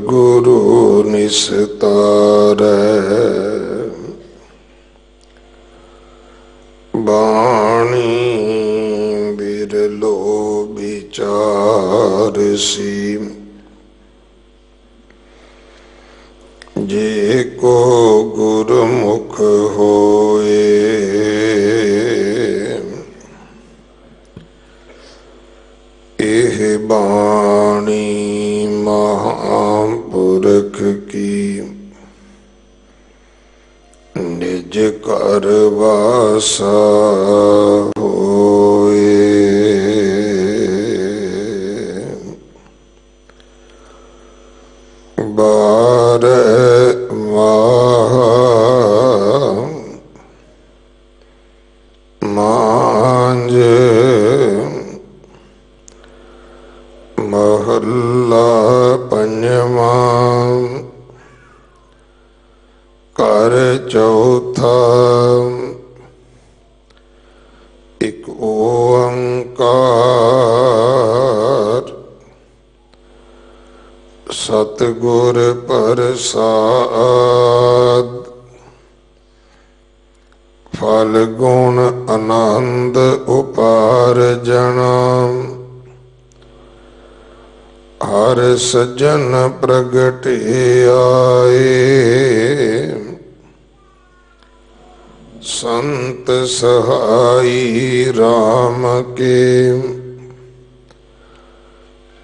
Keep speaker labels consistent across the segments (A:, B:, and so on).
A: गुरु निस्तारै बाणी बिरलो विचारसी जे को गुरमुख होए एह बाणी महापुरख की निज कर वासा होए। मांझ महला पंजवा कर चौथा एक ओंकार सतगुर प्रसाद फल गुण आनंद उपार्जना हर सज्जन प्रगटे आए संत सहाई राम के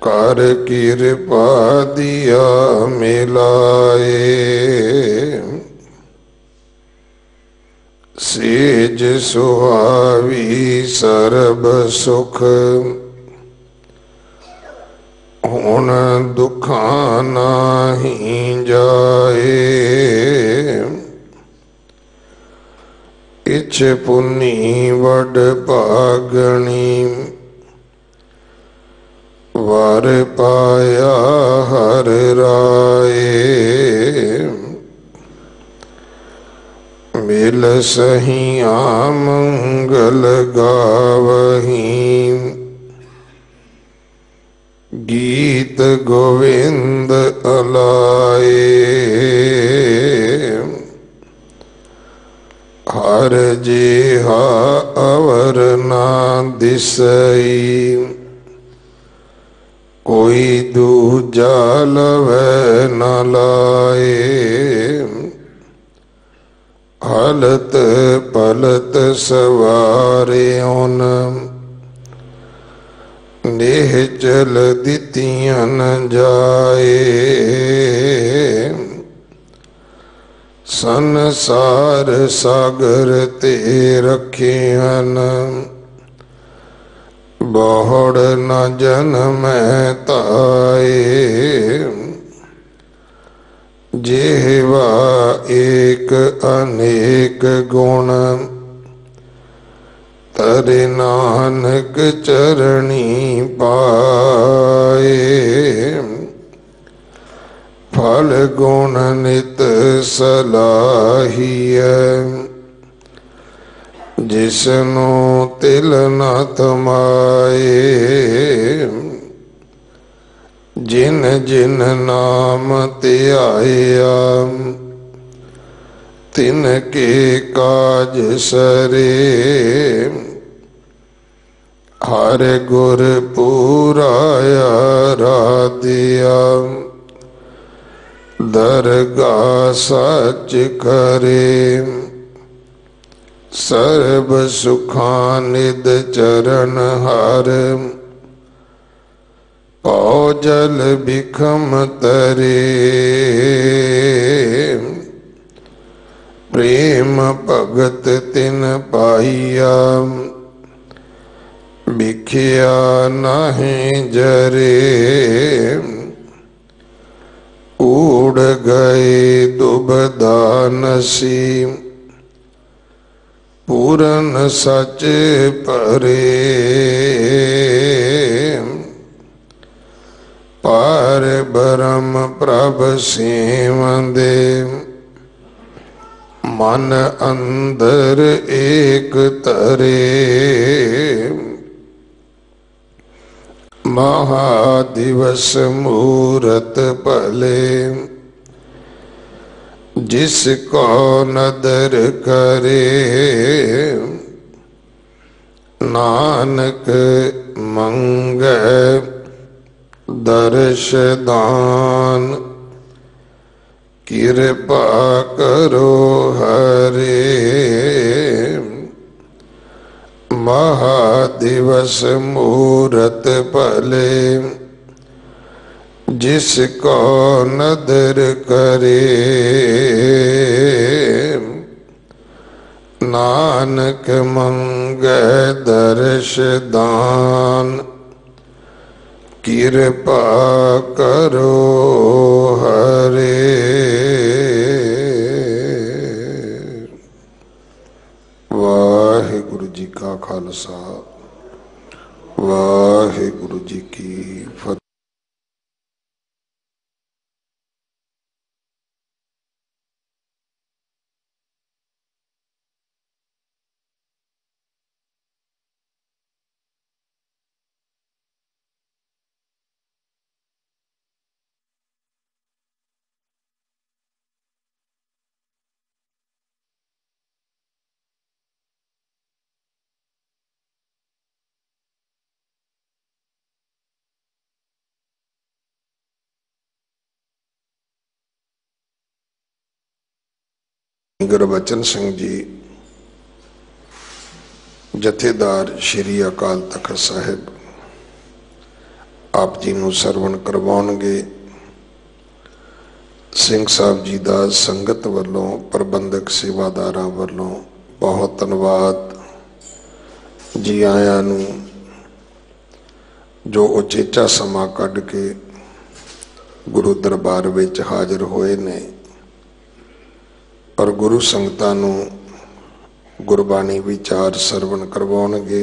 A: कर कृपा दिया मिलाए। सेज सुहावी सर्ब सुख हुण दुखा नाही जाए। इछ पुनी वड पागणी वर पाया हर राए। मिल सहिया मंगल गावही गीत गोविंद अलाए। हर जेहा अवर ना दिसई कोई दूजा लवै न लाए। हलत पलत सवारे उन नेह चल दितियां न जाए। संसार सागर ते रखियन बहुड़ न जन्म ताए। जेवा एक अनेक गुण तरे नानक चरणी पाए। फल गुण नित सलाहिय जिसनो तिल न थमाए। जिन जिन नाम त्याया तिन के काज सरे। हर गुर पूराया राधिया दरगाह सच करे। सर्व सुखानिद चरण हर पौ जल बिखम तरे। प्रेम भगत तिन पाइया बिखिया नाहि जरे। उड़ गए दुबदा नसी पूरन सच परे। पार ब्रह्म प्रभ सेवंदे मन अंदर एक तरे। महादिवस मूरत भले जिसको नदर करे नानक मंगे दर्श दान कृपा करो हरे महादिवस मूरत भले जिसको नदर करे नानक मंगे दर्श दान कृपा करो हरे। वाहिगुरु जी का खालसा वाहिगुरु जी की फतेह। गुरबचन सिंह जी जथेदार श्री अकाल तख्त साहिब आप जी नूं सरवण करवाउणगे। सिंह साहब जी दा संगत वालों प्रबंधक सेवादारां वालों बहुत धन्यवाद। जी आयां नूं जो उचेचा समा कढ के गुरु दरबार विच हाजिर होए ने और गुरु संगतां नूं गुरबाणी विचार सरवण करवाउणगे।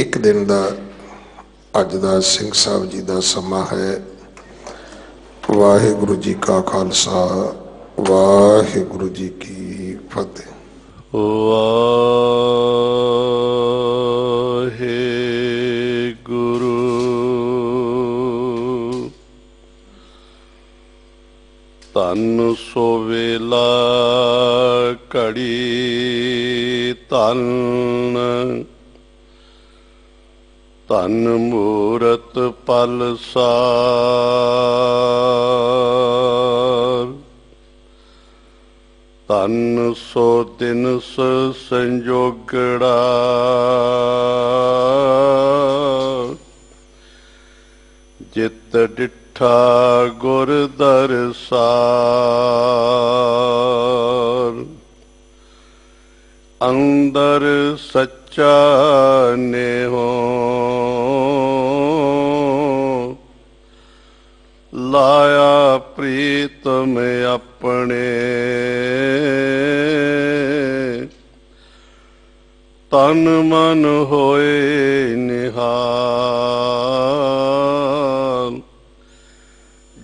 A: एक दिन दा अज दा सिंह साहब जी दा समा है। वाहिगुरु जी का खालसा वाहिगुरु जी की फतेह।
B: वाहिगुरु धन सो वेला घड़ी धन धन मूरत पल सार धन सो दिन संजोगड़ा जित डिठा गुर दरसार अंदर सच्चा नेहो लाया प्रीतम अपने तन मन होए निहाल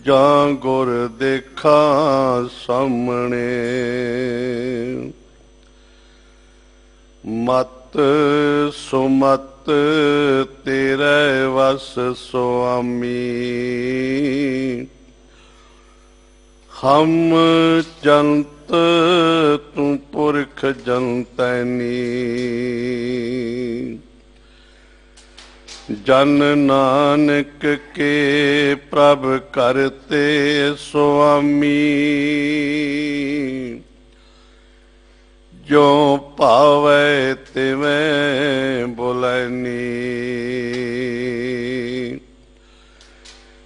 B: जां गुर देखा सामने मत सुमत तेरे वस स्वामी हम जंत तू पुरख जंतैनी जन नानक के प्रभ करते स्वामी जो पावे तिवें बुलैनी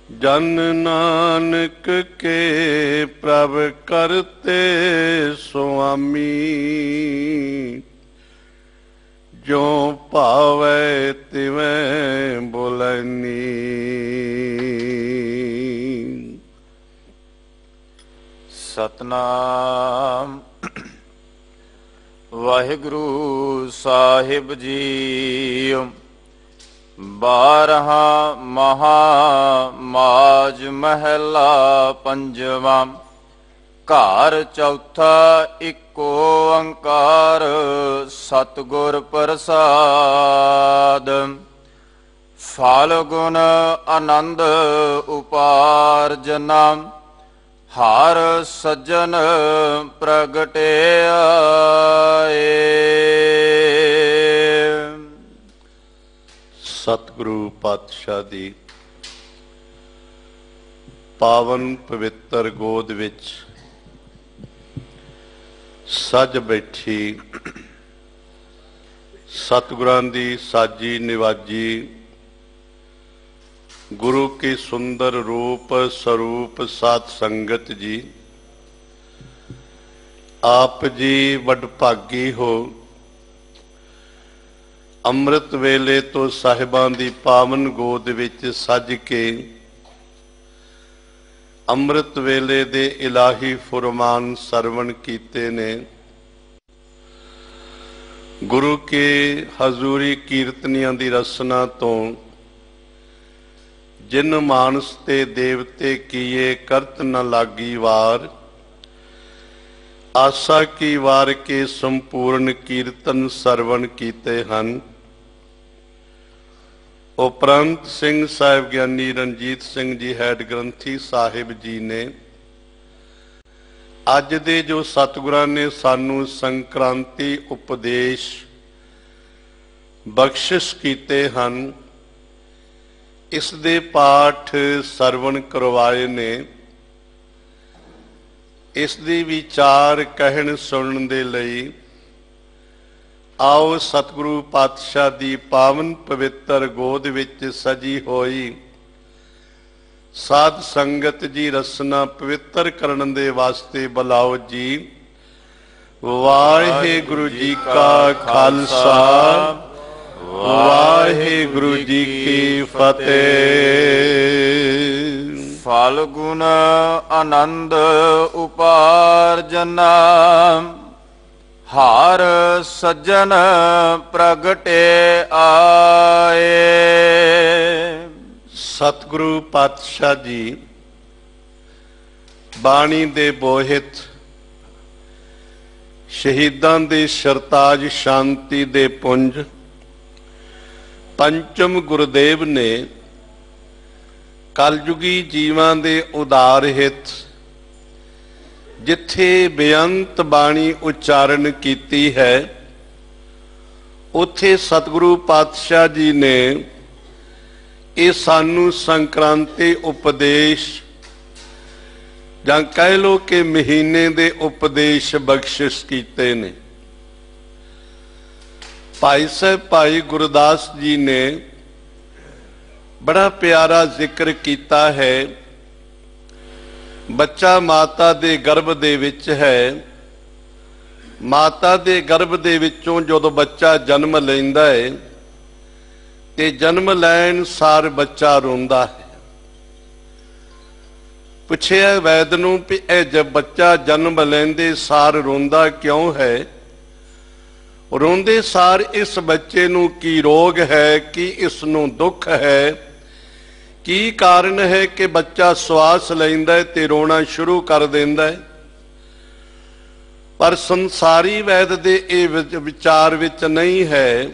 B: जन नानक के प्रभ करते स्वामी जो पावे तिवें बुलैनी।
C: सतनाम वाहिगुरु साहिब जी। 12 महा माज महला पंजवा घर चौथा इको ओंकार सतगुर प्रसाद। ਫਾਲਗੁਨ ਆਨੰਦ ਉਪਾਰਜਨਾ ਹਰ ਸੱਜਣ ਪ੍ਰਗਟੇ ਆਏ।
B: ਸਤਿਗੁਰੂ ਪਾਤਸ਼ਾਹ ਦੀ ਪਾਵਨ ਪਵਿੱਤਰ ਗੋਦ ਵਿੱਚ ਸੱਜ ਬੈਠੀ ਸਤਿਗੁਰਾਂ ਦੀ ਸਾਜੀ ਨਿਵਾਜੀ ਗੁਰੂ ਕੀ ਸੁੰਦਰ ਰੂਪ ਸਰੂਪ ਸਾਧ ਸੰਗਤ ਜੀ, ਆਪ ਜੀ ਵਡਭਾਗੀ ਹੋ। ਅੰਮ੍ਰਿਤ ਵੇਲੇ ਤੋਂ ਸਾਹਿਬਾਂ ਦੀ ਪਾਵਨ ਗੋਦ ਵਿੱਚ ਸੱਜ ਕੇ ਅੰਮ੍ਰਿਤ ਵੇਲੇ ਦੇ ਇਲਾਹੀ ਫੁਰਮਾਨ ਸਰਵਣ ਕੀਤੇ ਨੇ। ਗੁਰੂ ਕੇ ਹਜ਼ੂਰੀ ਕੀਰਤਨੀਆਂ ਦੀ ਰਸਨਾ ਤੋਂ ਜਿਨ ਮਾਨਸ ਤੇ ਦੇਵਤੇ ਕੀਏ ਕਰਤ ਨ ਲਾਗੀ ਵਾਰ, ਆਸਾ ਕੀ ਵਾਰ ਕੇ ਸੰਪੂਰਨ ਕੀਰਤਨ ਸਰਵਣ ਕੀਤੇ ਹਨ। ਉਪਰੰਤ ਸਿੰਘ ਸਾਹਿਬ ਗਿਆਨੀ ਰਣਜੀਤ ਸਿੰਘ ਜੀ ਹੈਡ ਗ੍ਰੰਥੀ ਸਾਹਿਬ ਜੀ ਨੇ ਅੱਜ ਦੇ ਜੋ ਸਤਿਗੁਰਾਂ ਨੇ ਸਾਨੂੰ ਸੰਕ੍ਰਾਂਤੀ ਉਪਦੇਸ਼ ਬਖਸ਼ਿਸ਼ ਕੀਤੇ ਹਨ, ਇਸ ਦੇ ਪਾਠ ਸਰਵਣ ਕਰਵਾਏ ਨੇ। ਇਸ ਦੀ ਵਿਚਾਰ ਕਹਿਣ ਸੁਣਨ ਦੇ ਲਈ ਆਓ ਸਤਿਗੁਰੂ ਪਾਤਸ਼ਾਹ ਦੀ ਪਾਵਨ ਪਵਿੱਤਰ ਗੋਦ ਵਿੱਚ ਸਜੀ ਹੋਈ ਸਾਧ ਸੰਗਤ ਜੀ ਰਸਨਾ ਪਵਿੱਤਰ ਕਰਨ ਦੇ ਵਾਸਤੇ ਬੁਲਾਓ ਜੀ। ਵਾਹਿਗੁਰੂ ਜੀ ਕਾ ਖਾਲਸਾ, ਵਾਹਿਗੁਰੂ ਜੀ ਕੀ ਫਤਿਹ।
C: ਫਾਲਗੁਨ ਆਨੰਦ ਉਪਾਰਜਨਾ ਹਰ ਸੱਜਣ ਪ੍ਰਗਟੇ ਆਏ।
B: ਸਤਿਗੁਰੂ ਪਾਤਸ਼ਾਹ ਜੀ ਬਾਣੀ ਦੇ ਬੋਹਿਤ ਸ਼ਹੀਦਾਂ ਦੇ ਸਰਤਾਜ ਸ਼ਾਂਤੀ ਦੇ ਪੁੰਜ ਪੰਚਮ ਗੁਰਦੇਵ ਨੇ ਕਲਯੁਗੀ ਜੀਵਾਂ ਦੇ ਉਦਾਰ ਹਿੱਤ ਜਿੱਥੇ ਬੇਅੰਤ ਬਾਣੀ ਉਚਾਰਨ ਕੀਤੀ ਹੈ, ਉੱਥੇ ਸਤਿਗੁਰੂ ਪਾਤਸ਼ਾਹ ਜੀ ਨੇ ਇਹ ਸਾਨੂੰ ਸੰਕ੍ਰਾਂਤੀ ਉਪਦੇਸ਼ ਜਾਂ ਕਹਿ ਲੋ ਕਿ ਮਹੀਨੇ ਦੇ ਉਪਦੇਸ਼ ਬਖਸ਼ਿਸ਼ ਕੀਤੇ ਨੇ। ਭਾਈ ਸਾਹਿਬ ਭਾਈ ਗੁਰਦਾਸ ਜੀ ਨੇ ਬੜਾ ਪਿਆਰਾ ਜ਼ਿਕਰ ਕੀਤਾ ਹੈ। ਬੱਚਾ ਮਾਤਾ ਦੇ ਗਰਭ ਦੇ ਵਿੱਚ ਹੈ, ਮਾਤਾ ਦੇ ਗਰਭ ਦੇ ਵਿੱਚੋਂ ਜਦੋਂ ਬੱਚਾ ਜਨਮ ਲੈਂਦਾ ਹੈ ਤੇ ਜਨਮ ਲੈਣ ਸਾਰ ਬੱਚਾ ਰੋਂਦਾ ਹੈ। ਪੁੱਛਿਆ ਵੈਦ ਨੂੰ ਵੀ ਇਹ ਜਦ ਬੱਚਾ ਜਨਮ ਲੈਂਦੇ ਸਾਰ ਰੋਂਦਾ ਕਿਉਂ ਹੈ? ਰੋਂਦੇ ਸਾਰ ਇਸ ਬੱਚੇ ਨੂੰ ਕੀ ਰੋਗ ਹੈ, ਕੀ ਇਸ ਨੂੰ ਦੁੱਖ ਹੈ, ਕੀ ਕਾਰਨ ਹੈ ਕਿ ਬੱਚਾ ਸਵਾਸ ਲੈਂਦਾ ਹੈ ਤੇ ਰੋਣਾ ਸ਼ੁਰੂ ਕਰ ਦਿੰਦਾ ਹੈ? ਪਰ ਸੰਸਾਰੀ ਵੈਦ ਦੇ ਇਹ ਵਿਚਾਰ ਵਿੱਚ ਨਹੀਂ ਹੈ।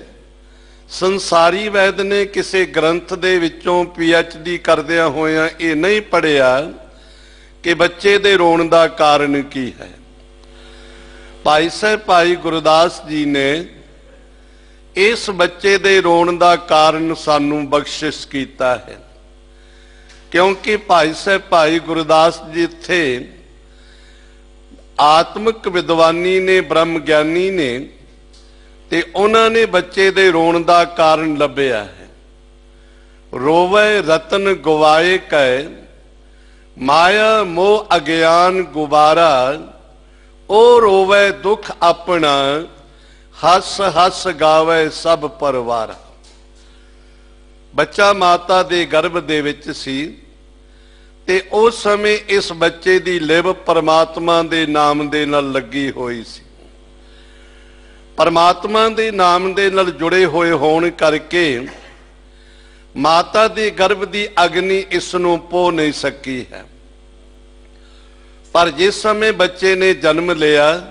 B: ਸੰਸਾਰੀ ਵੈਦ ਨੇ ਕਿਸੇ ਗ੍ਰੰਥ ਦੇ ਵਿੱਚੋਂ PhD ਕਰਦਿਆਂ ਹੋਇਆਂ ਇਹ ਨਹੀਂ ਪੜ੍ਹਿਆ ਕਿ ਬੱਚੇ ਦੇ ਰੋਣ ਦਾ ਕਾਰਨ ਕੀ ਹੈ। ਭਾਈ ਸਾਹਿਬ ਭਾਈ ਗੁਰਦਾਸ ਜੀ ਨੇ ਇਸ ਬੱਚੇ ਦੇ ਰੋਣ ਦਾ ਕਾਰਨ ਸਾਨੂੰ ਬਖਸ਼ਿਸ਼ ਕੀਤਾ ਹੈ, ਕਿਉਂਕਿ ਭਾਈ ਸਾਹਿਬ ਭਾਈ ਗੁਰਦਾਸ ਜੀ ਇੱਥੇ ਆਤਮਿਕ ਵਿਦਵਾਨੀ ਨੇ, ਬ੍ਰਹਮ ਗਿਆਨੀ ਨੇ, ਤੇ ਉਹਨਾਂ ਨੇ ਬੱਚੇ ਦੇ ਰੋਣ ਦਾ ਕਾਰਨ ਲੱਭਿਆ ਹੈ। ਰੋਵੇ ਰਤਨ ਗਵਾਏ ਕੈ ਮਾਇਆ ਮੋਹ ਅਗਿਆਨ ਗੁਬਾਰਾ, ਉਹ ਰੋਵੇ ਦੁੱਖ ਆਪਣਾ ਹੱਸ ਹੱਸ ਗਾਵੇ ਸਭ ਪਰਵਾਰਾ। ਬੱਚਾ ਮਾਤਾ ਦੇ ਗਰਭ ਦੇ ਵਿੱਚ ਸੀ ਤੇ ਉਸ ਸਮੇਂ ਇਸ ਬੱਚੇ ਦੀ ਲਿਵ ਪਰਮਾਤਮਾ ਦੇ ਨਾਮ ਦੇ ਨਾਲ ਲੱਗੀ ਹੋਈ ਸੀ। ਪਰਮਾਤਮਾ ਦੇ ਨਾਮ ਦੇ ਨਾਲ ਜੁੜੇ ਹੋਏ ਹੋਣ ਕਰਕੇ ਮਾਤਾ ਦੇ ਗਰਭ ਦੀ ਅਗਨੀ ਇਸ ਨੂੰ ਪੋ ਨਹੀਂ ਸਕੀ ਹੈ। ਪਰ ਜਿਸ ਸਮੇਂ ਬੱਚੇ ਨੇ ਜਨਮ ਲਿਆ,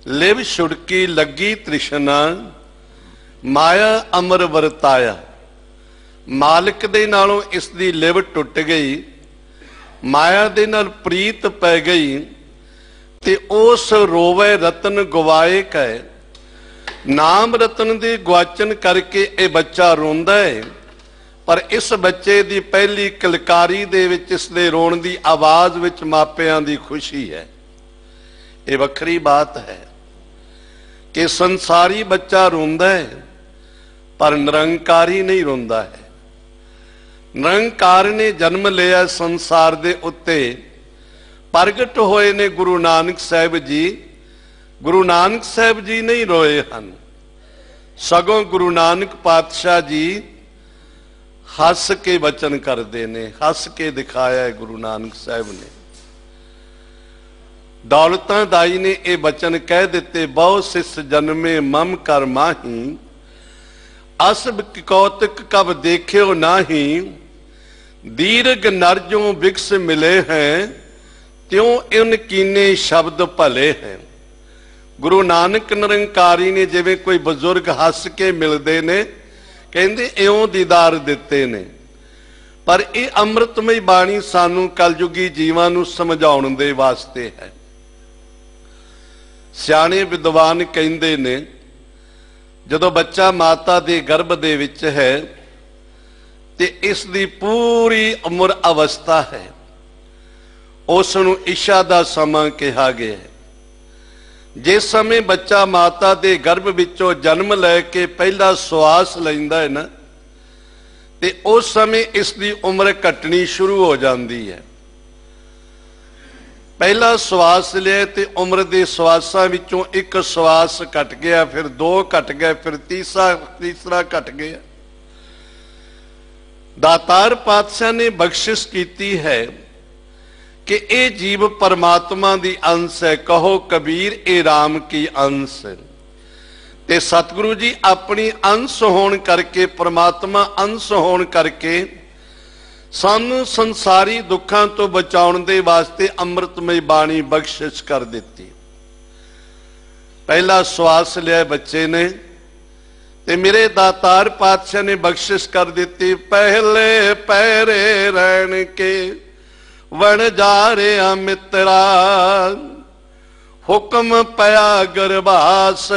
B: ਲਿਵ ਛੁੜਕੀ ਲੱਗੀ ਤ੍ਰਿਸ਼ਨਾ, ਮਾਇਆ ਅਮਰ ਵਰਤਾਇਆ। मालिक दे नालों इसकी लिव टुट गई, माया दे नाल प्रीत पै गई, ते उस रोवे रतन गवाए कै। नाम रतन दे गुआचन करके ये बच्चा रोंदा है, पर इस बच्चे की पहली किलकारी दे विच इसदे रोण की आवाज़ विच मापियां की खुशी है। ये वखरी बात है कि संसारी बच्चा रोंदा है, पर निरंकारी नहीं रोंदा है। निरंकार ने जन्म लिया संसार दे उत्ते, प्रगट होए ने गुरु नानक साहिब जी। गुरु नानक साहिब जी नहीं रोए हन, सगों गुरु नानक पातशाह जी हस के वचन करते ने, हस के दिखाया है गुरु नानक साहिब ने। दौलतां दाई ने ये वचन कह दिते, बहु सिस जन्मे मम कर माही, अस कौतक कब देखियो नाही, दीर्घ नरजों विकस मिले हैं, त्यों इन कीने शब्द भले हैं। गुरु नानक निरंकारी ने जिवें कोई बजुर्ग हस के मिलते ने, कहते इउं दीदार दिते ने। पर यह अमृतमई बाणी सानू कलयुगी जीवां नू समझाउण दे वास्ते है। सियाणे विद्वान कहते ने, जदों बच्चा माता दे गर्भ दे विच है ते इसदी पूरी उम्र अवस्था है, उसनू इशा दा समा कहा गया है। जिस समय बच्चा माता दे गर्भ विचों जन्म लैके पहला सुआस लैंदा है ना, ते उस समय इसकी उम्र घटनी शुरू हो जाती है। पहला सुआस लिया तो उम्र के सुआसां विचों एक सुआस घट गया, फिर दो घट गए, फिर तीसरा घट गया। दातार पातशाह ने बख्शिश की है कि ये जीव परमात्मा दी अंश है। कहो कबीर ए राम की अंश। ते सतगुरु जी अपनी अंश होने करके, परमात्मा अंश होने करके सानू संसारी दुखों तो बचाने दे वास्ते अमृतमय बाणी बख्शिश कर दी। पहला श्वास लिया बच्चे ने, ते मेरे दातार पातशाह ने बख्शिश कर दी, पहले पैरे रहन के वण जा रहा मित्रा, हुक्म पया गरबास।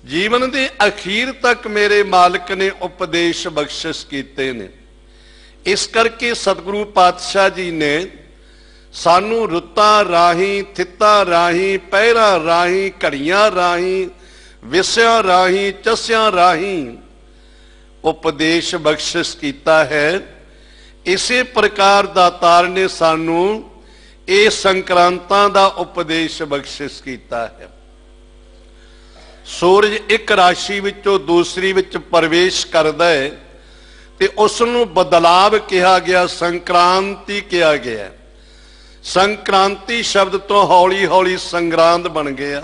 B: जीवन के अखीर तक मेरे मालिक ने उपदेश बख्शिश किए ने। इस करके सतगुरु पातशाह जी ने सानू रुत्तां राही, थित्तां राही, पहरां राही, घड़ियां राही, विसियां राही, चस्यां राही उपदेश बख्शिश किया है। इसे प्रकार दातार ने सानू ये संक्रांतां दा उपदेश बख्शिश किया है। सूरज एक राशि विचों दूसरी विच प्रवेश करदा है ते उसनू बदलाव कहा गया, संक्रांति कहा गया। संक्रांति शब्द तो हौली हौली संग्रांद बन गया,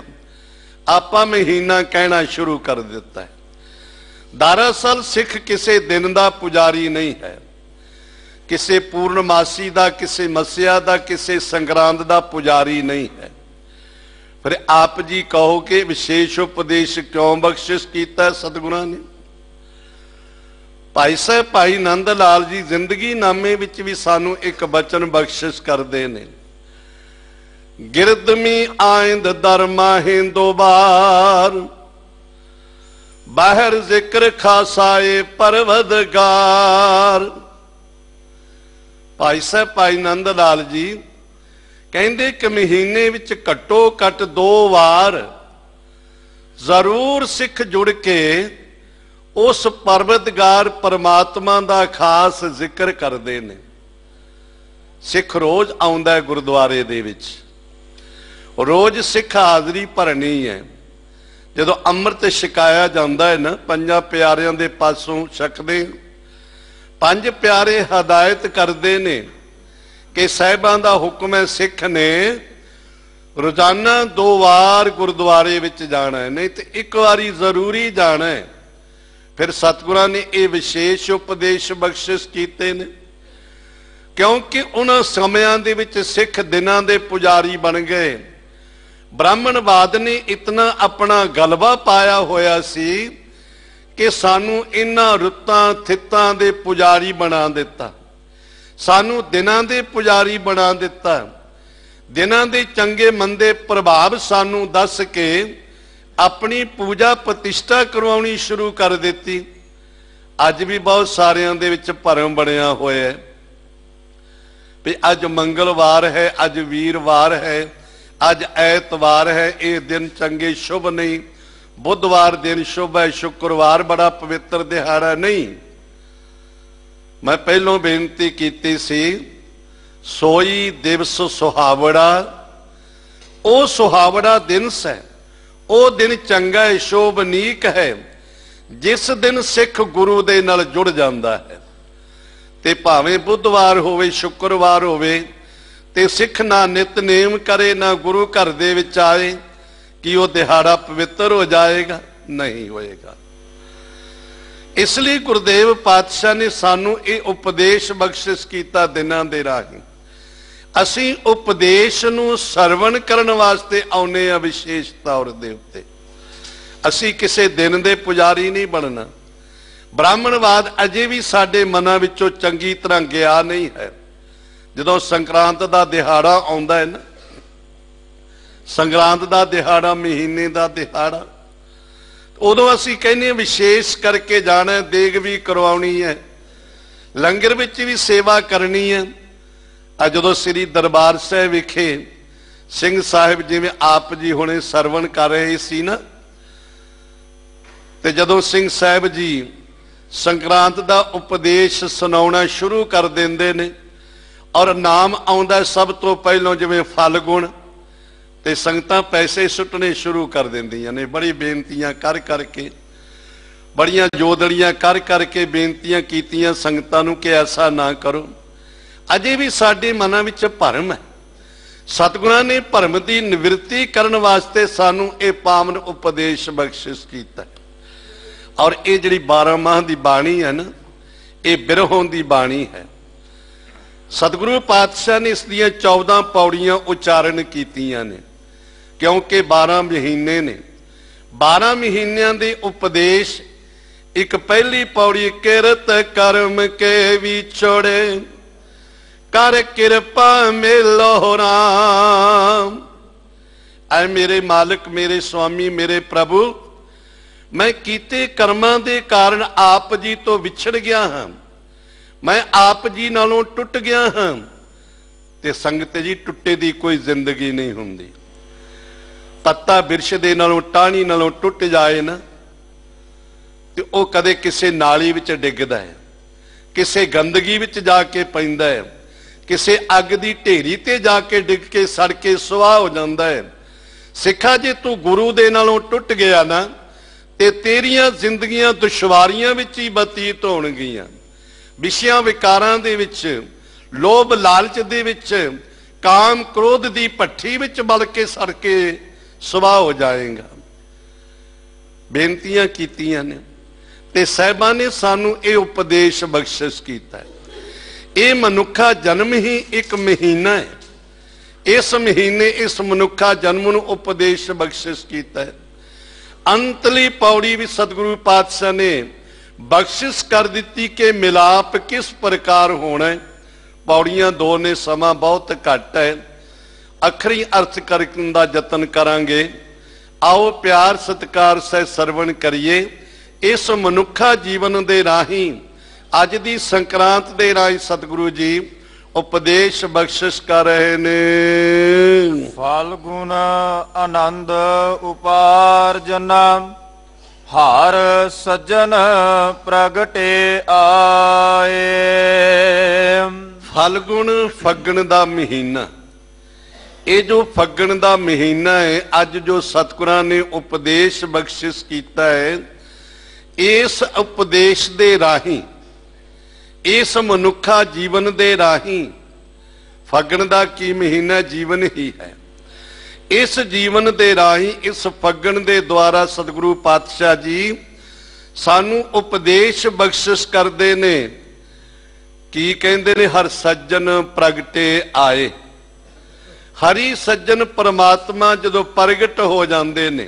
B: आपां महीना कहना शुरू कर दिता है। दरअसल सिख किसी दिन का पुजारी नहीं है, किसी पूर्णमासी का, किसी मस्या का, किसी संग्रांद का पुजारी नहीं है। फिर आप जी कहो कि विशेष उपदेश क्यों बख्शिश किया सतगुरां ने? भाई साहब भाई नंद लाल जी जिंदगी नामे विच भी सानू एक बचन बख्शिश करते हैं, गिरदमी आइंद दरमा हिंदो बार, बाहर जिक्र खासाए परवदगार। भाई साहब भाई नंद लाल जी कहते कि महीने विच घट्टो घट 2 वार जरूर सिख जुड़ के उस परवतगार परमात्मा का खास जिक्र करते हैं। सिख रोज आउंदा है गुरुद्वारे दे विच, रोज सिख हाजरी भरनी है। जदों अमृत छकाया जाता है ना, 5 प्यारिਆਂ दे पासों छकदे, 5 प्यारे हदायत करते ने कि साहिबां दा हुक्म है सिख ने रोजाना 2 वार गुरुद्वारे विच जाना है, नहीं तो एक बारी जरूरी जाना है। फिर सतगुरां ने ये विशेष उपदेश बख्शिश किए ने, क्योंकि उन्हां समयां दे विच सिख दिनां दे पुजारी बन गए। ब्राह्मणवाद ने इतना अपना गलबा पाया होया सी कि सानू इन्हां रुत्तां थित्तां दे पुजारी बना दिता, सानू दिनां दे पुजारी बना दिता, दिनां दे चंगे मंदे प्रभाव सानू दस के अपनी पूजा प्रतिष्ठा करवाउणी शुरू कर दिती। अज भी बहुत सारियां दे विच भरम बनया होया है भी अज मंगलवार है, अज वीरवार है, अज ऐतवार है, ये दिन चंगे शुभ नहीं, बुधवार दिन शुभ है, शुक्रवार बड़ा पवित्र दिहाड़ा नहीं। मैं पहलों बेनती कीती सी, सोई दिवस सुहावड़ा, ओ सुहावड़ा दिन से, ओ दिन चंगा है, शोभनीक है, जिस दिन सिख गुरु दे नाल जुड़ जाता है। ते भावें बुधवार होवे, शुक्रवार होवे, ते सिख ना नितनेम करे, ना गुरु घर दे विच आए कि वह दिहाड़ा पवित्र हो जाएगा, नहीं होएगा। इसलिए गुरुदेव पातशाह ने सानू ये उपदेश बख्शिश किया दिनां दे राही। असीं उपदेश नूं सरवण करन वास्ते आउणे आ विशेष तौर दे उत्ते। असीं किसे दिन दे पुजारी नहीं बनना। ब्राह्मणवाद अजे भी साडे मनां विचों चंगी तरह गया नहीं है। जदों संक्रांत दा दिहाड़ा आउंदा है ना, संक्रांत दा दिहाड़ा, महीने दा दिहाड़ा, उदों असीं कहने विशेष करके जाना है, देग भी करवाउणी है, लंगर विच भी सेवा करनी है। जदों श्री दरबार साहिब विखे सिंह साहिब जिवें आप जी हुणे सरवण कर रहे सी ना, ते जदों सिंह साहिब जी संक्रांत दा उपदेश सुनाउणा शुरू कर देंदे ने और नाम आउंदा सब तो पहलों जिवें फलगुण, ते संगतां पैसे सुट्टने शुरू कर देंदियां ने। बड़ी बेनतियां कर करके, बड़ियां जोदड़ियां कर करके बेनतियां कीतियां संगतां नूं कि ऐसा ना करो। अजे भी साडे मनां विच भरम है। सतगुरां ने भरम की निवृत्ति करन वास्ते सानू ये पावन उपदेश बख्शिश कीता। और ये जिहड़ी 12 माह की बाणी है ना, ये बिरहों की बाणी है। सतगुरु पातशाह ने इसलिए 14 पौड़ियां उच्चारण कीतियां ने, क्योंकि 12 महीने ने। 12 महीनों के उपदेश, एक पहली पौड़ी, किरत कर्म के विछोड़े कर कृपा मिलो राम। ऐ मेरे मालिक, मेरे स्वामी, मेरे प्रभु, मैं कीते कर्मां दे कारण आप जी तो विछड़ गया हाँ, मैं आप जी नालों टुट गया हाँ। ते संगत जी, टुटे दी कोई जिंदगी नहीं हुंदी। पत्ता बिरछ दे नालों, टाणी नालों टुट जाए ना, ते ओ कदे किसे नाली विच डिगदा है, किसे गंदगी विच जाके पैंदा है, किसे अग दी ढेरी ते जाके डिग के सड़ के सुआह हो जाता है। सिखा, जे तू गुरु दे नालों टुट गया ना, ते तेरियां जिंदगियां दुश्वारियां विच ही बतीत होणगियां। विषयां विकारां दे विच, लोभ लालच दे विच, काम क्रोध दी भट्ठी विच बल के सड़ के सुआह हो जाएगा। बेनतियां कीतियां ने ते साहिबां ने सानू ये उपदेश बख्शिश कीता है। ये मनुखा जन्म ही एक महीना है। इस महीने इस मनुखा जन्म नूं उपदेश बख्शिश कीता है। अंतली पौड़ी भी सतगुरु पातशाह ने बख्शिश कर दी कि मिलाप किस प्रकार होना है। पौड़ियां 2 ने, समा बहुत घट है, अखरी अर्थ करने का यतन करांगे। आओ प्यार सत्कार से सरवण करिए। इस मनुखा जीवन दे राही अज दी संक्रांत दे राही सतगुरु जी उपदेश बख्शिश कर रहे ने।
C: फाल्गुन आनंद उपार्जन हार सज्जन प्रगटे आए। फाल्गुन फग्गण दा महीना, ये जो फग्गण दा महीना है, अज जो सतगुरां ने उपदेश बख्शिश किया है, इस उपदेश दे राही, इस मनुखा जीवन दे राही, फग्गण दा की महीना जीवन ही है। इस जीवन दे राही, इस फग्गण दे द्वारा सतगुरु पातशाह जी सानू उपदेश बख्शिश करते ने। की कहते ने? हर सज्जन प्रगटे आए। हरी सज्जन परमात्मा जदों प्रगट हो जाते ने,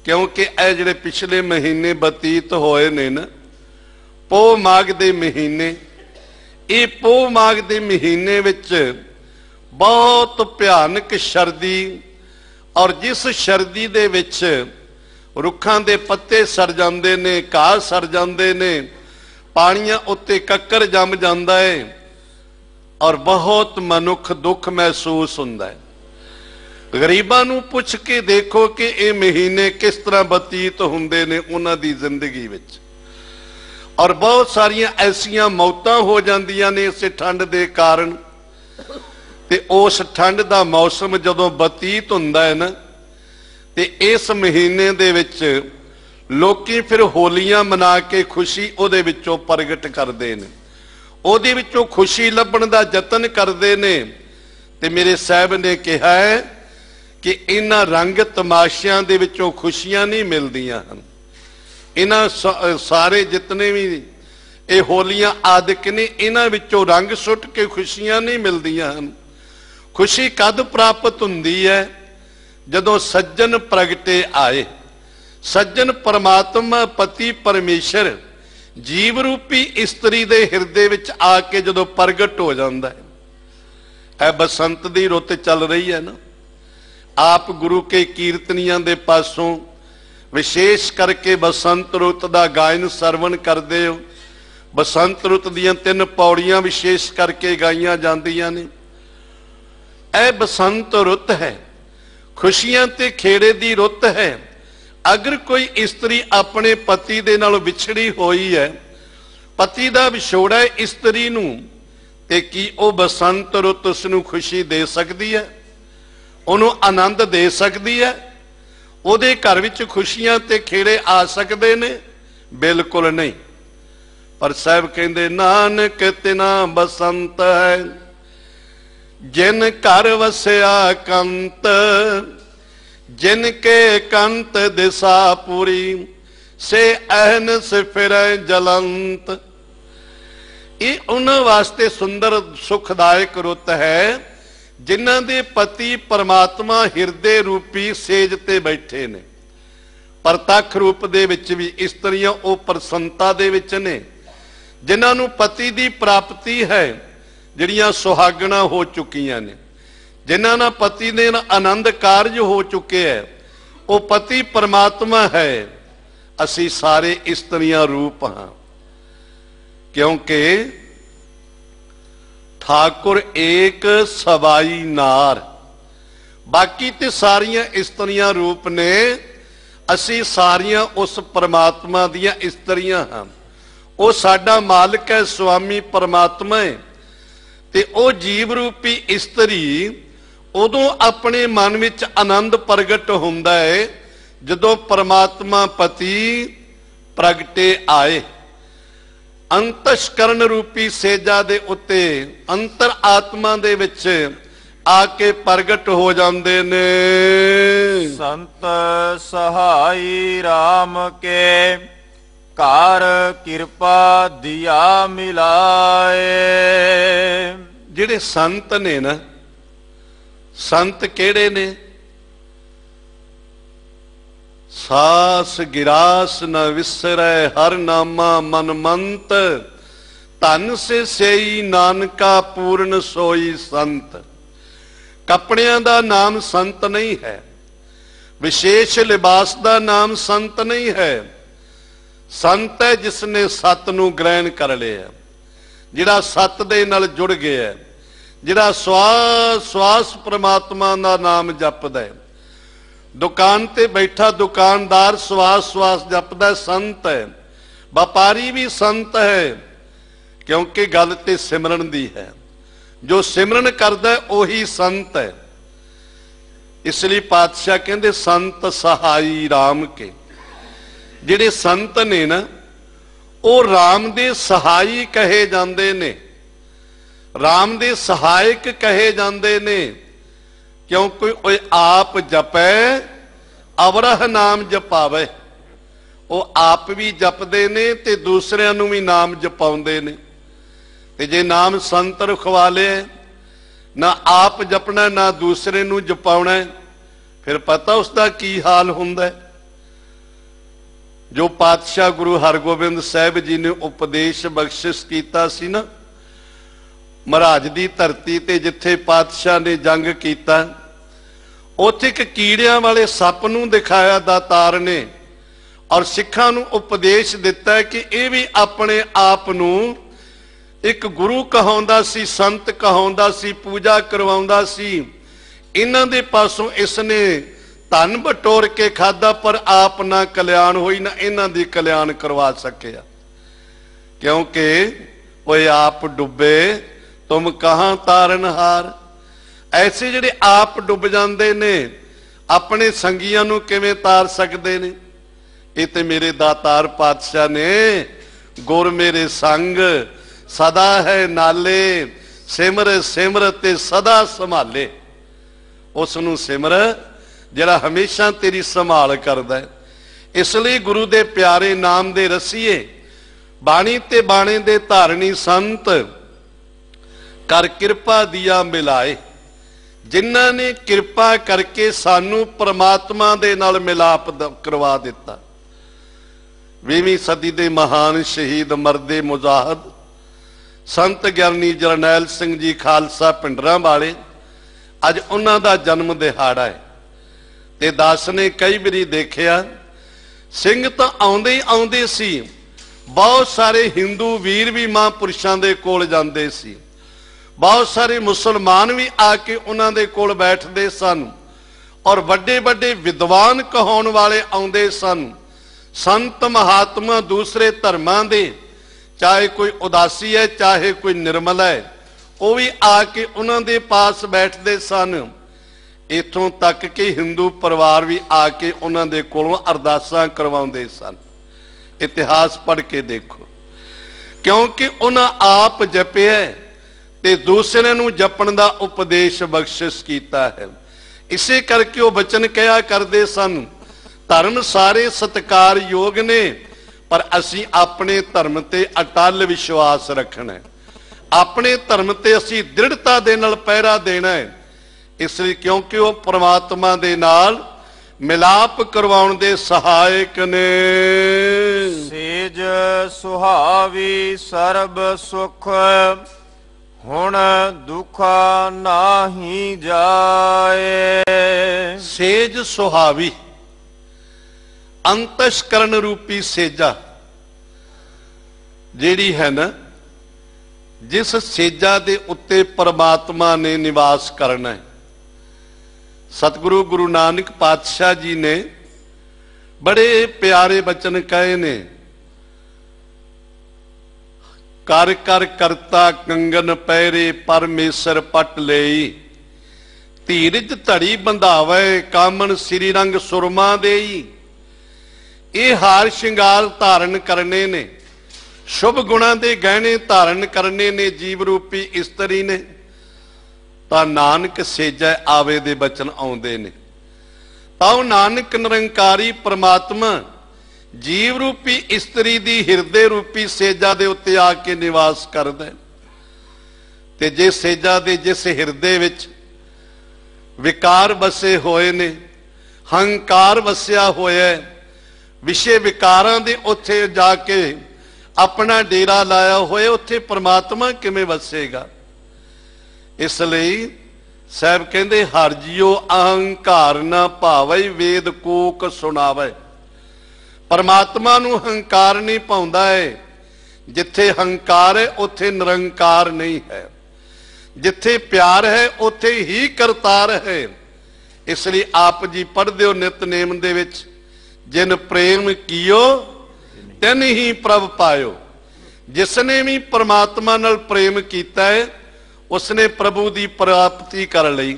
B: क्योंकि ये जिहड़े पिछले महीने बतीत होए ने ना पो माघ दे महीने, ये पो माघ दे महीने विच बहुत भयानक सर्दी, और जिस सर्दी दे विच रुखां दे पत्ते सड़ जांदे ने, घाह सड़ जांदे ने, पानियां उत्ते कक्कर जम जांदा है और बहुत मनुख दुख महसूस हुंदा है। गरीबां नूं पुछ के देखो कि ये महीने किस तरह बतीत हुंदे ने उन्हां दी जिंदगी विच, और बहुत सारियां ऐसियां मौतां हो जांदियां ने इस ठंड दे कारण। ते उस ठंड दा मौसम जदों बतीत हुंदा है ना, ते इस महीने दे विच लोकी फिर होलियां मना के खुशी उहदे विचों प्रगट करदे ने, उहदे विचों खुशी लभण दा यतन करदे ने। ते मेरे साहब ने कहा है कि इन्हां रंग तमाशियां दे विचों खुशियां नहीं मिलदियां हन। इन्हां सारे जितने भी ये होलियां आदिक ने, इन्हां विचों रंग सुट के खुशियां नहीं मिलदियां हन। खुशी कद प्राप्त हुंदी है जदों सज्जन प्रगटे आए। सज्जन परमात्मा पति परमेश्वर जीव रूपी इस्त्री दे हिरदे विच आके जदों प्रगट हो जांदा है। बसंत दी रुत चल रही है ना, आप गुरु के कीर्तनियां दे पासों विशेष करके बसंत रुत दा गायन सरवण करदे हो। बसंत रुत दीयां 3 पौड़ियां विशेष करके गाईयां जांदियां ने। ऐ बसंत रुत है, खुशियां ते खेड़े दी रुत है। अगर कोई इस्त्री अपने पति दे नाल विछड़ी होई है, पति दा विछोड़ा है इस्त्री नूं, ते की ओ बसंत रुत उसनूं खुशी दे सकदी है, उहनूं आनंद दे सकदी है, उहदे घर विच खुशियां ते खेड़े आ सकदे ने? बिल्कुल नहीं। पर साहब कहंदे नानक तिना बसंत है जिन घर वसिया कंत, जिनके कंत दिशा पूरी से अहनस फिरै जलंत। ये उन्हां वास्ते सुंदर सुखदायक रुत है जिन्हां दे पति परमात्मा हिरदे रूपी सेज ते बैठे ने। प्रतख रूप दे विच भी इस्त्रियां ओ प्रसन्नता दे विच ने, जिन्हां नूं पति दी प्राप्ति है, जिहड़ियां सुहागणा हो चुकियां ने, जिन्हां नाल पति दे आनंद कारज हो चुके हैं, वो पति परमात्मा है। असी सारे इस्त्रियां रूप हां, क्योंकि ठाकुर एक सवाई नार, बाकी ते सारियां इस्त्रियां रूप ने। असी सारियां उस परमात्मा दियां इस्त्रियां हां। वो साडा मालिक है, स्वामी परमात्मा है। ते ओ जीव रूपी इस्त्री उदों अपने मन विच आनंद प्रगट हुंदा है जदों परमात्मा पति प्रगटे आए। अंतस्करण रूपी सेजा दे उत्ते अंतर आत्मा दे विच आके प्रगट हो जांदे ने।
D: संत सहाई राम के कार किरपा दिया मिलाए।
B: जिहड़े संत ने ना, संत केड़े ने? सास गिरास न विसरै हर नामा मन मंत, धन से सेई नानका पूर्ण सोई संत। कपड़ियां दा नाम संत नहीं है, विशेष लिबास दा नाम संत नहीं है। संत है जिसने सत नूं ग्रहण कर लिया, जिहड़ा सत दे नाल जुड़ गया, जिहड़ा श्वास श्वास परमात्मा दा नाम जपदा है। दुकान ते बैठा दुकानदार श्वास श्वास जपदा है, संत है। व्यापारी भी संत है, क्योंकि गल ते सिमरन दी है। जो सिमरन करदा है ओही संत है। इसलिए पातशाह कहंदे संत सहाई राम के। जिहड़े संत ने ना, वो राम दे सहाई कहे जांदे ने, राम दे सहायक कहे जांदे ने, क्योंकि वो आप जपै अवरह नाम जपावे। वो आप भी जपदे ने ते दूसरिਆਂ ਨੂੰ भी नाम जपाउंदे ने। ते जे नाम संत रखवा ले, ना आप जपना ना दूसरे ਨੂੰ जपाउना, फिर पता उसका की हाल हुंदा है। जो पातशाह गुरु हरगोबिंद साहब जी ने उपदेश बख्शिश कीता सी ना, महाराज दी धरती ते जिथे पातशाह ने जंग कीता, उत्थे एक कीड़ियां वाले सप नूं दिखाया दातार ने और सिखां नूं उपदेश दिता है कि ये भी अपने आप नूं एक गुरु कहाउंदा सी, संत कहाउंदा सी, पूजा करवाउंदा सी। इन्हां दे पासों इसने धन बटोर के खादा, पर आप ना कल्याण होई ना इन्हां दी कल्याण करवा सकिया, क्योंकि ओए आप डुबे तुम कहां तारनहार। ऐसे जिहड़े आप डुब जांदे ने अपने संगियां नूं किवें तार सकदे ने। ये ते मेरे दातार पातशाह ने गुर मेरे संग सदा है नाले, सिमर सिमर ते सदा संभाले। उसनूं सिमर जिहड़ा हमेशा तेरी संभाल करदा है। इसलिए गुरु दे प्यारे नाम दे रसीए, बाणी ते बाणे दे धारणी संत कर किरपा दिया मिलाए, जिन्हां ने किरपा करके सानू परमात्मा दे नाल मिलाप करवा दिता। 20वीं सदी दे महान शहीद मरदे मुजाहिद संत ज्ञानी जरनैल सिंह जी खालसा पिंडरां वाले, अज उन्हां दा जन्म दिहाड़ा है। ते दास ने कई बारी देखिया सिंह तां आउंदे ही आउंदे सी, बहुत सारे हिंदू वीर भी महापुरुषां दे कोल जांदे सी, बहुत सारे मुसलमान भी आके उन्हां दे कोल बैठदे सन और वड्डे वड्डे विद्वान कहाउण वाले आउंदे सन। संत महात्मा दूसरे धर्मां दे, चाहे कोई उदासी है चाहे कोई निर्मल है, वो भी आके उन्हां दे पास बैठदे सन। इथों तक कि हिंदू परिवार भी आके उन्हां दे कोलों अरदासां करवाउंदे सन। इतिहास पढ़ के देखो, क्योंकि उन्हां आप जपिया ते दूसरे नूं जपण दा उपदेश बख्शिश कीता है। इसे करके वो बचन कहा करदे सन, धर्म सारे सत्कार योग ने, पर असी अपने धर्म ते अटल विश्वास रखना है, अपने धर्म ते असी दृढ़ता दे नाल पहरा देना है। इसलिए क्योंकि वो परमात्मा दे नाल मिलाप करवाउण दे सहायक ने।
D: सेज सुहावी सर्ब सुख, हुण दुख नाही जाए।
B: सेज सुहावी अंतस्करण रूपी सेजा जिहड़ी है ना, जिस सेजा दे उत्ते परमात्मा ने निवास करना है। सतगुरु गुरु नानक पातशाह जी ने बड़े प्यारे बचन कहे ने, कर कर करता कंगन पैरे परमेश्वर पट लेई, धीरज धड़ी बंधावे कामन श्री रंग सुरमा देई। ये हार श्रृंगार धारण करने ने, शुभ गुणा दे गहने धारण करने ने जीव रूपी इस्त्री ने, तां नानक सेजा आवे दे बचन आउंदे ने। तां नानक निरंकारी परमात्मा जीव रूपी इस्त्री दी हिरदे रूपी सेजा दे उत्ते आके निवास करदा है। ते जे सेजा दे जिस हिरदे विच विकार बसे होए ने, हंकार वसिया होया है, विषय विकारां दे उत्थे जाके अपना डेरा लाया होए, उत्थे परमात्मा किवें वसेगा। इसलिए साहब कहंदे हर जियो अहंकार ना भावे, वेद कोक सुनावे। परमात्मा नूं हंकार नहीं पाउंदा है। जिथे हंकार है उत्थे निरंकार नहीं है, जिथे प्यार है उत्थे ही करतार है। इसलिए आप जी पढ़दे हो नितनेम दे विच, जिन प्रेम कियो तिन ही प्रभ पायो। जिसने भी परमात्मा नाल प्रेम कीता है उसने प्रभु की प्राप्ति कर लई।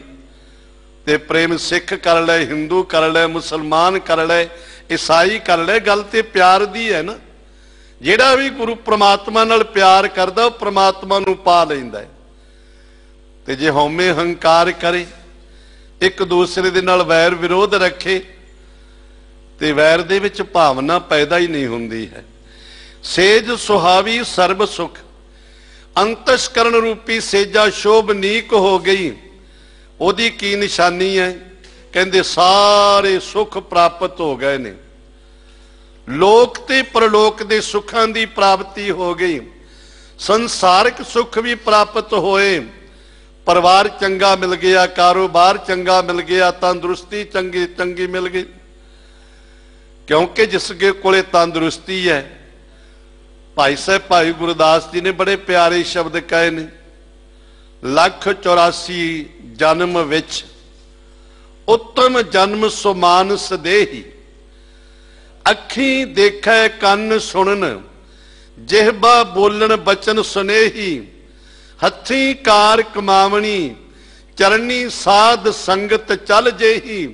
B: ते प्रेम सिख कर ले, हिंदू कर ले, मुसलमान कर ले, ईसाई कर ले, गल ते प्यार दी है ना। जिहड़ा भी गुरु परमात्मा नाल प्यार करदा परमात्मा नूं पा लैंदा है। ते जे हौमे हंकार करे, एक दूसरे दे नाल वैर विरोध रखे, ते वैर दे विच भावना पैदा ही नहीं हुंदी है। सेज सुहावी सर्ब सुख, अंतस्करण रूपी सेजा शोभ नीक हो गई। ओदी की निशानी है? कहंदे सारे सुख प्राप्त हो गए ने। ਲੋਕ ਤੇ ਪਰਲੋਕ ਦੇ ਸੁੱਖਾਂ ਦੀ ਪ੍ਰਾਪਤੀ ਹੋ ਗਈ। ਸੰਸਾਰਿਕ ਸੁੱਖ ਵੀ ਪ੍ਰਾਪਤ ਹੋਏ, ਪਰਿਵਾਰ ਚੰਗਾ ਮਿਲ ਗਿਆ, ਕਾਰੋਬਾਰ ਚੰਗਾ ਮਿਲ ਗਿਆ, ਤੰਦਰੁਸਤੀ ਚੰਗੀ ਮਿਲ ਗਈ। ਕਿਉਂਕਿ ਜਿਸ ਦੇ ਕੋਲੇ ਤੰਦਰੁਸਤੀ ਹੈ, ਭਾਈ ਸਾਹਿਬ ਭਾਈ ਗੁਰਦਾਸ ਜੀ ਨੇ ਬੜੇ ਪਿਆਰੇ ਸ਼ਬਦ ਕਹੇ ਨੇ, 184 ਜਨਮ ਵਿੱਚ ਉੱਤਮ ਜਨਮ ਸੁਮਾਨਸ ਦੇਹੀ, ਅੱਖੀਂ ਦੇਖੈ ਕੰਨ ਸੁਣਨ, ਜਿਹਬਾ ਬੋਲਣ ਬਚਨ ਸੁਨੇਹੀ, ਹੱਥੀਂ ਕਾਰ ਕਮਾਵਣੀ, ਚਰਨੀ ਸਾਧ ਸੰਗਤ ਚਲ ਜੇਹੀ।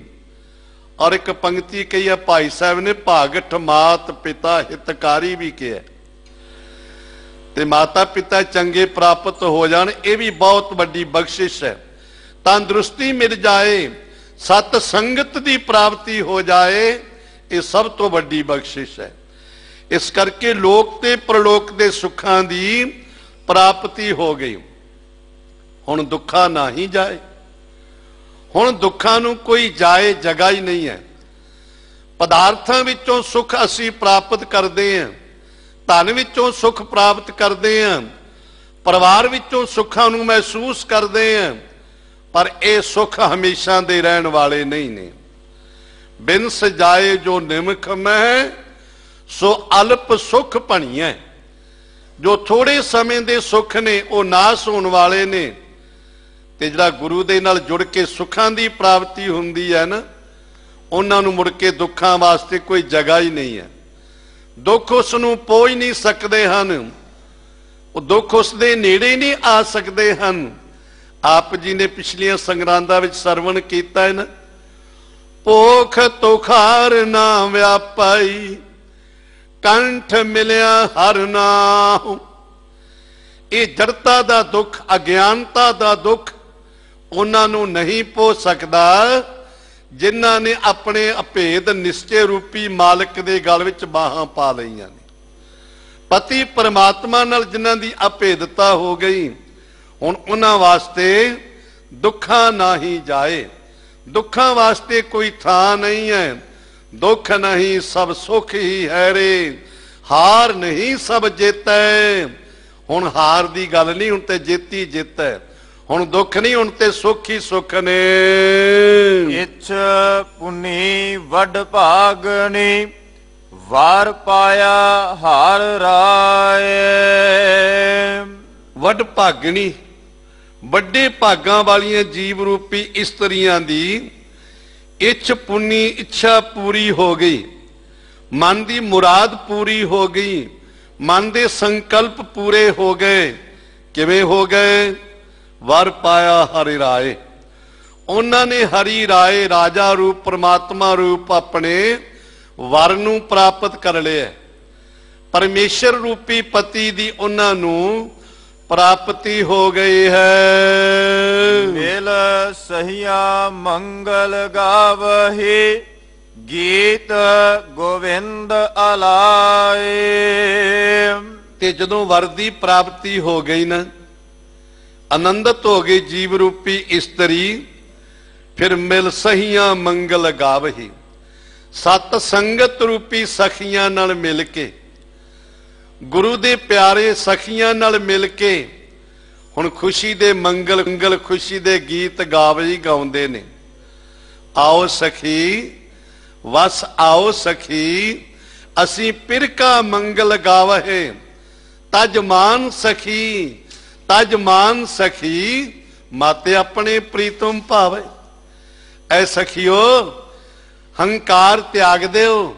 B: ਔਰ ਇੱਕ ਪੰਕਤੀ ਕਹੀ ਹੈ ਭਾਈ ਸਾਹਿਬ ਨੇ, ਭਾਗਠ ਮਾਤ ਪਿਤਾ ਹਿਤਕਾਰੀ ਵੀ ਕਿਹਾ, ਤੇ ਮਾਤਾ ਪਿਤਾ ਚੰਗੇ ਪ੍ਰਾਪਤ ਹੋ ਜਾਣ, ਇਹ ਵੀ ਬਹੁਤ ਵੱਡੀ ਬਖਸ਼ਿਸ਼ ਹੈ। ਤੰਦਰੁਸਤੀ ਮਿਲ ਜਾਏ, ਸਤ ਸੰਗਤ ਦੀ ਪ੍ਰਾਪਤੀ ਹੋ ਜਾਏ, ਇਹ ਸਭ ਤੋਂ ਵੱਡੀ ਬਖਸ਼ਿਸ਼ ਹੈ। ਇਸ ਕਰਕੇ ਲੋਕ ਤੇ ਪਰਲੋਕ ਦੇ ਸੁੱਖਾਂ ਦੀ ਪ੍ਰਾਪਤੀ ਹੋ ਗਈ। ਹੁਣ ਦੁੱਖਾਂ ਨਾ ਹੀ ਜਾਏ, ਹੁਣ ਦੁੱਖਾਂ ਨੂੰ ਕੋਈ ਜਾਏ ਜਗ੍ਹਾ ਹੀ ਨਹੀਂ ਹੈ। ਪਦਾਰਥਾਂ ਵਿੱਚੋਂ ਸੁੱਖ ਅਸੀਂ ਪ੍ਰਾਪਤ ਕਰਦੇ ਹਾਂ, ਧਨ ਵਿੱਚੋਂ ਸੁੱਖ ਪ੍ਰਾਪਤ ਕਰਦੇ ਹਾਂ, ਪਰਿਵਾਰ ਵਿੱਚੋਂ ਸੁੱਖਾਂ ਨੂੰ ਮਹਿਸੂਸ ਕਰਦੇ ਹਾਂ, ਪਰ ਇਹ ਸੁੱਖ ਹਮੇਸ਼ਾ ਦੇ ਰਹਿਣ ਵਾਲੇ ਨਹੀਂ ਨੇ। ਬਿਨ ਸਜਾਏ ਜੋ ਨਿਮਖ ਮਹਿ, ਸੋ ਅਲਪ ਸੁਖ ਭਣੀਐ। ਜੋ ਥੋੜੇ ਸਮੇਂ ਦੇ ਸੁੱਖ ਨੇ ਉਹ ਨਾਸ ਹੋਣ ਵਾਲੇ ਨੇ, ਤੇ ਜਿਹੜਾ ਗੁਰੂ ਦੇ ਨਾਲ ਜੁੜ ਕੇ ਸੁੱਖਾਂ ਦੀ ਪ੍ਰਾਪਤੀ ਹੁੰਦੀ ਹੈ ਨਾ, ਉਹਨਾਂ ਨੂੰ ਮੁੜ ਕੇ ਦੁੱਖਾਂ ਵਾਸਤੇ ਕੋਈ ਜਗ੍ਹਾ ਹੀ ਨਹੀਂ ਹੈ। ਦੁੱਖ ਉਸ ਨੂੰ ਪਹੁੰਚ ਨਹੀਂ ਸਕਦੇ ਹਨ, ਉਹ ਦੁੱਖ ਉਸ ਦੇ ਨੇੜੇ ਨਹੀਂ ਆ ਸਕਦੇ ਹਨ। ਆਪ ਜੀ ਨੇ ਪਿਛਲੀਆਂ ਸੰਗਰਾਂਦਾਂ ਵਿੱਚ ਸਰਵਣ ਕੀਤਾ ਹੈ ਨਾ, ਭੋਖ ਤੁਖਾਰ ਨਾ ਵਿਆਪਾਈ, ਕੰਠ ਮਿਲਿਆ ਹਰ ਨਾਮ। ਇਹ ਜੜਤਾ ਦਾ ਦੁੱਖ, ਅਗਿਆਨਤਾ ਦਾ ਦੁੱਖ ਉਹਨਾਂ ਨੂੰ ਨਹੀਂ ਪਹੁੰਚ ਸਕਦਾ ਜਿਨ੍ਹਾਂ ਨੇ ਆਪਣੇ ਅਭੇਦ ਨਿਸ਼ਚੇ ਰੂਪੀ ਮਾਲਕ ਦੇ ਗਲ ਵਿੱਚ ਬਾਹਾਂ ਪਾ ਲਈਆਂ ਨੇ। ਪਤੀ ਪਰਮਾਤਮਾ ਨਾਲ ਜਿਨ੍ਹਾਂ ਦੀ ਅਭੇਦਤਾ ਹੋ ਗਈ, ਹੁਣ ਉਹਨਾਂ ਵਾਸਤੇ ਦੁੱਖਾਂ ਨਾ ਹੀ ਜਾਏ। ਦੁੱਖਾਂ ਵਾਸਤੇ ਕੋਈ ਥਾਂ ਨਹੀਂ ਹੈ। ਦੁੱਖ ਨਹੀਂ ਸਭ ਸੁਖ ਹੀ ਹੈ ਰੇ, ਹਾਰ ਨਹੀਂ ਸਭ ਜੇਤੈ। ਹੁਣ ਹਾਰ ਦੀ ਗੱਲ ਨਹੀਂ, ਹੁਣ ਤੇ ਜੇਤੀ ਜਿੱਤ ਹੈ। ਹੁਣ ਦੁੱਖ ਨਹੀਂ, ਹੁਣ ਤੇ ਸੁੱਖ ਹੀ ਸੁੱਖ ਨੇ।
D: ਇਛ ਪੁਨੀ ਵੱਡ ਭਾਗਣੀ, ਵਾਰ ਪਾਇਆ ਹਾਰ ਰਾਏ।
B: ਵੱਡ ਭਾਗਣੀ, ਵੱਡੇ ਭਾਗਾਂ ਵਾਲੀਆਂ ਜੀਵ ਰੂਪੀ ਇਸਤਰੀਆਂ ਦੀ ਇੱਛ ਪੁੰਨੀ, ਇੱਛਾ ਪੂਰੀ ਹੋ ਗਈ, ਮਨ ਦੀ ਮੁਰਾਦ ਪੂਰੀ ਹੋ ਗਈ, ਮਨ ਦੇ ਸੰਕਲਪ ਪੂਰੇ ਹੋ ਗਏ। ਕਿਵੇਂ ਹੋ ਗਏ? ਵਰ ਪਾਇਆ ਹਰਿ ਰਾਏ। ਉਹਨਾਂ ਨੇ ਹਰੀ ਰਾਏ, ਰਾਜਾ ਰੂਪ, ਪ੍ਰਮਾਤਮਾ ਰੂਪ ਆਪਣੇ ਵਰ ਨੂੰ ਪ੍ਰਾਪਤ ਕਰ ਲਿਆ। ਪਰਮੇਸ਼ਰ ਰੂਪੀ ਪਤੀ ਦੀ ਉਹਨਾਂ ਨੂੰ ਪ੍ਰਾਪਤੀ ਹੋ ਗਈ ਹੈ।
D: ਮਿਲ ਸਹੀਆ ਮੰਗਲ ਗਾਵਹੀ, ਗੀਤ ਗੋਵਿੰਦ ਅਲਾਏ।
B: ਤੇ ਜਦੋਂ ਵਰ ਦੀ ਪ੍ਰਾਪਤੀ ਹੋ ਗਈ ਨਾ, ਆਨੰਦਿਤ ਹੋ ਗਈ ਜੀਵ ਰੂਪੀ ਇਸਤਰੀ, ਫਿਰ ਮਿਲ ਸਹੀਆਂ ਮੰਗਲ ਗਾਵਹੀ, ਸਤ ਸੰਗਤ ਰੂਪੀ ਸਖੀਆਂ ਨਾਲ ਮਿਲ ਕੇ, ਗੁਰੂ ਦੇ ਪਿਆਰੇ ਸਖੀਆਂ ਨਾਲ ਮਿਲ ਕੇ ਹੁਣ ਖੁਸ਼ੀ ਦੇ ਮੰਗਲ ਖੁਸ਼ੀ ਦੇ ਗੀਤ ਗਾਵੀ ਗਾਉਂਦੇ ਨੇ। ਆਓ ਸਖੀ ਵਸ ਆਓ ਸਖੀ, ਅਸੀਂ ਪਿਰਕਾ ਮੰਗਲ ਗਾਵਹਿ, ਤਜ ਮਾਨ ਸਖੀ ਤਜ ਮਾਨ ਸਖੀ, ਮਾਤੇ ਆਪਣੇ ਪ੍ਰੀਤਮ ਭਾਵੇ। ਐ ਸਖੀਓ, ਹੰਕਾਰ ਤਿਆਗ ਦਿਓ,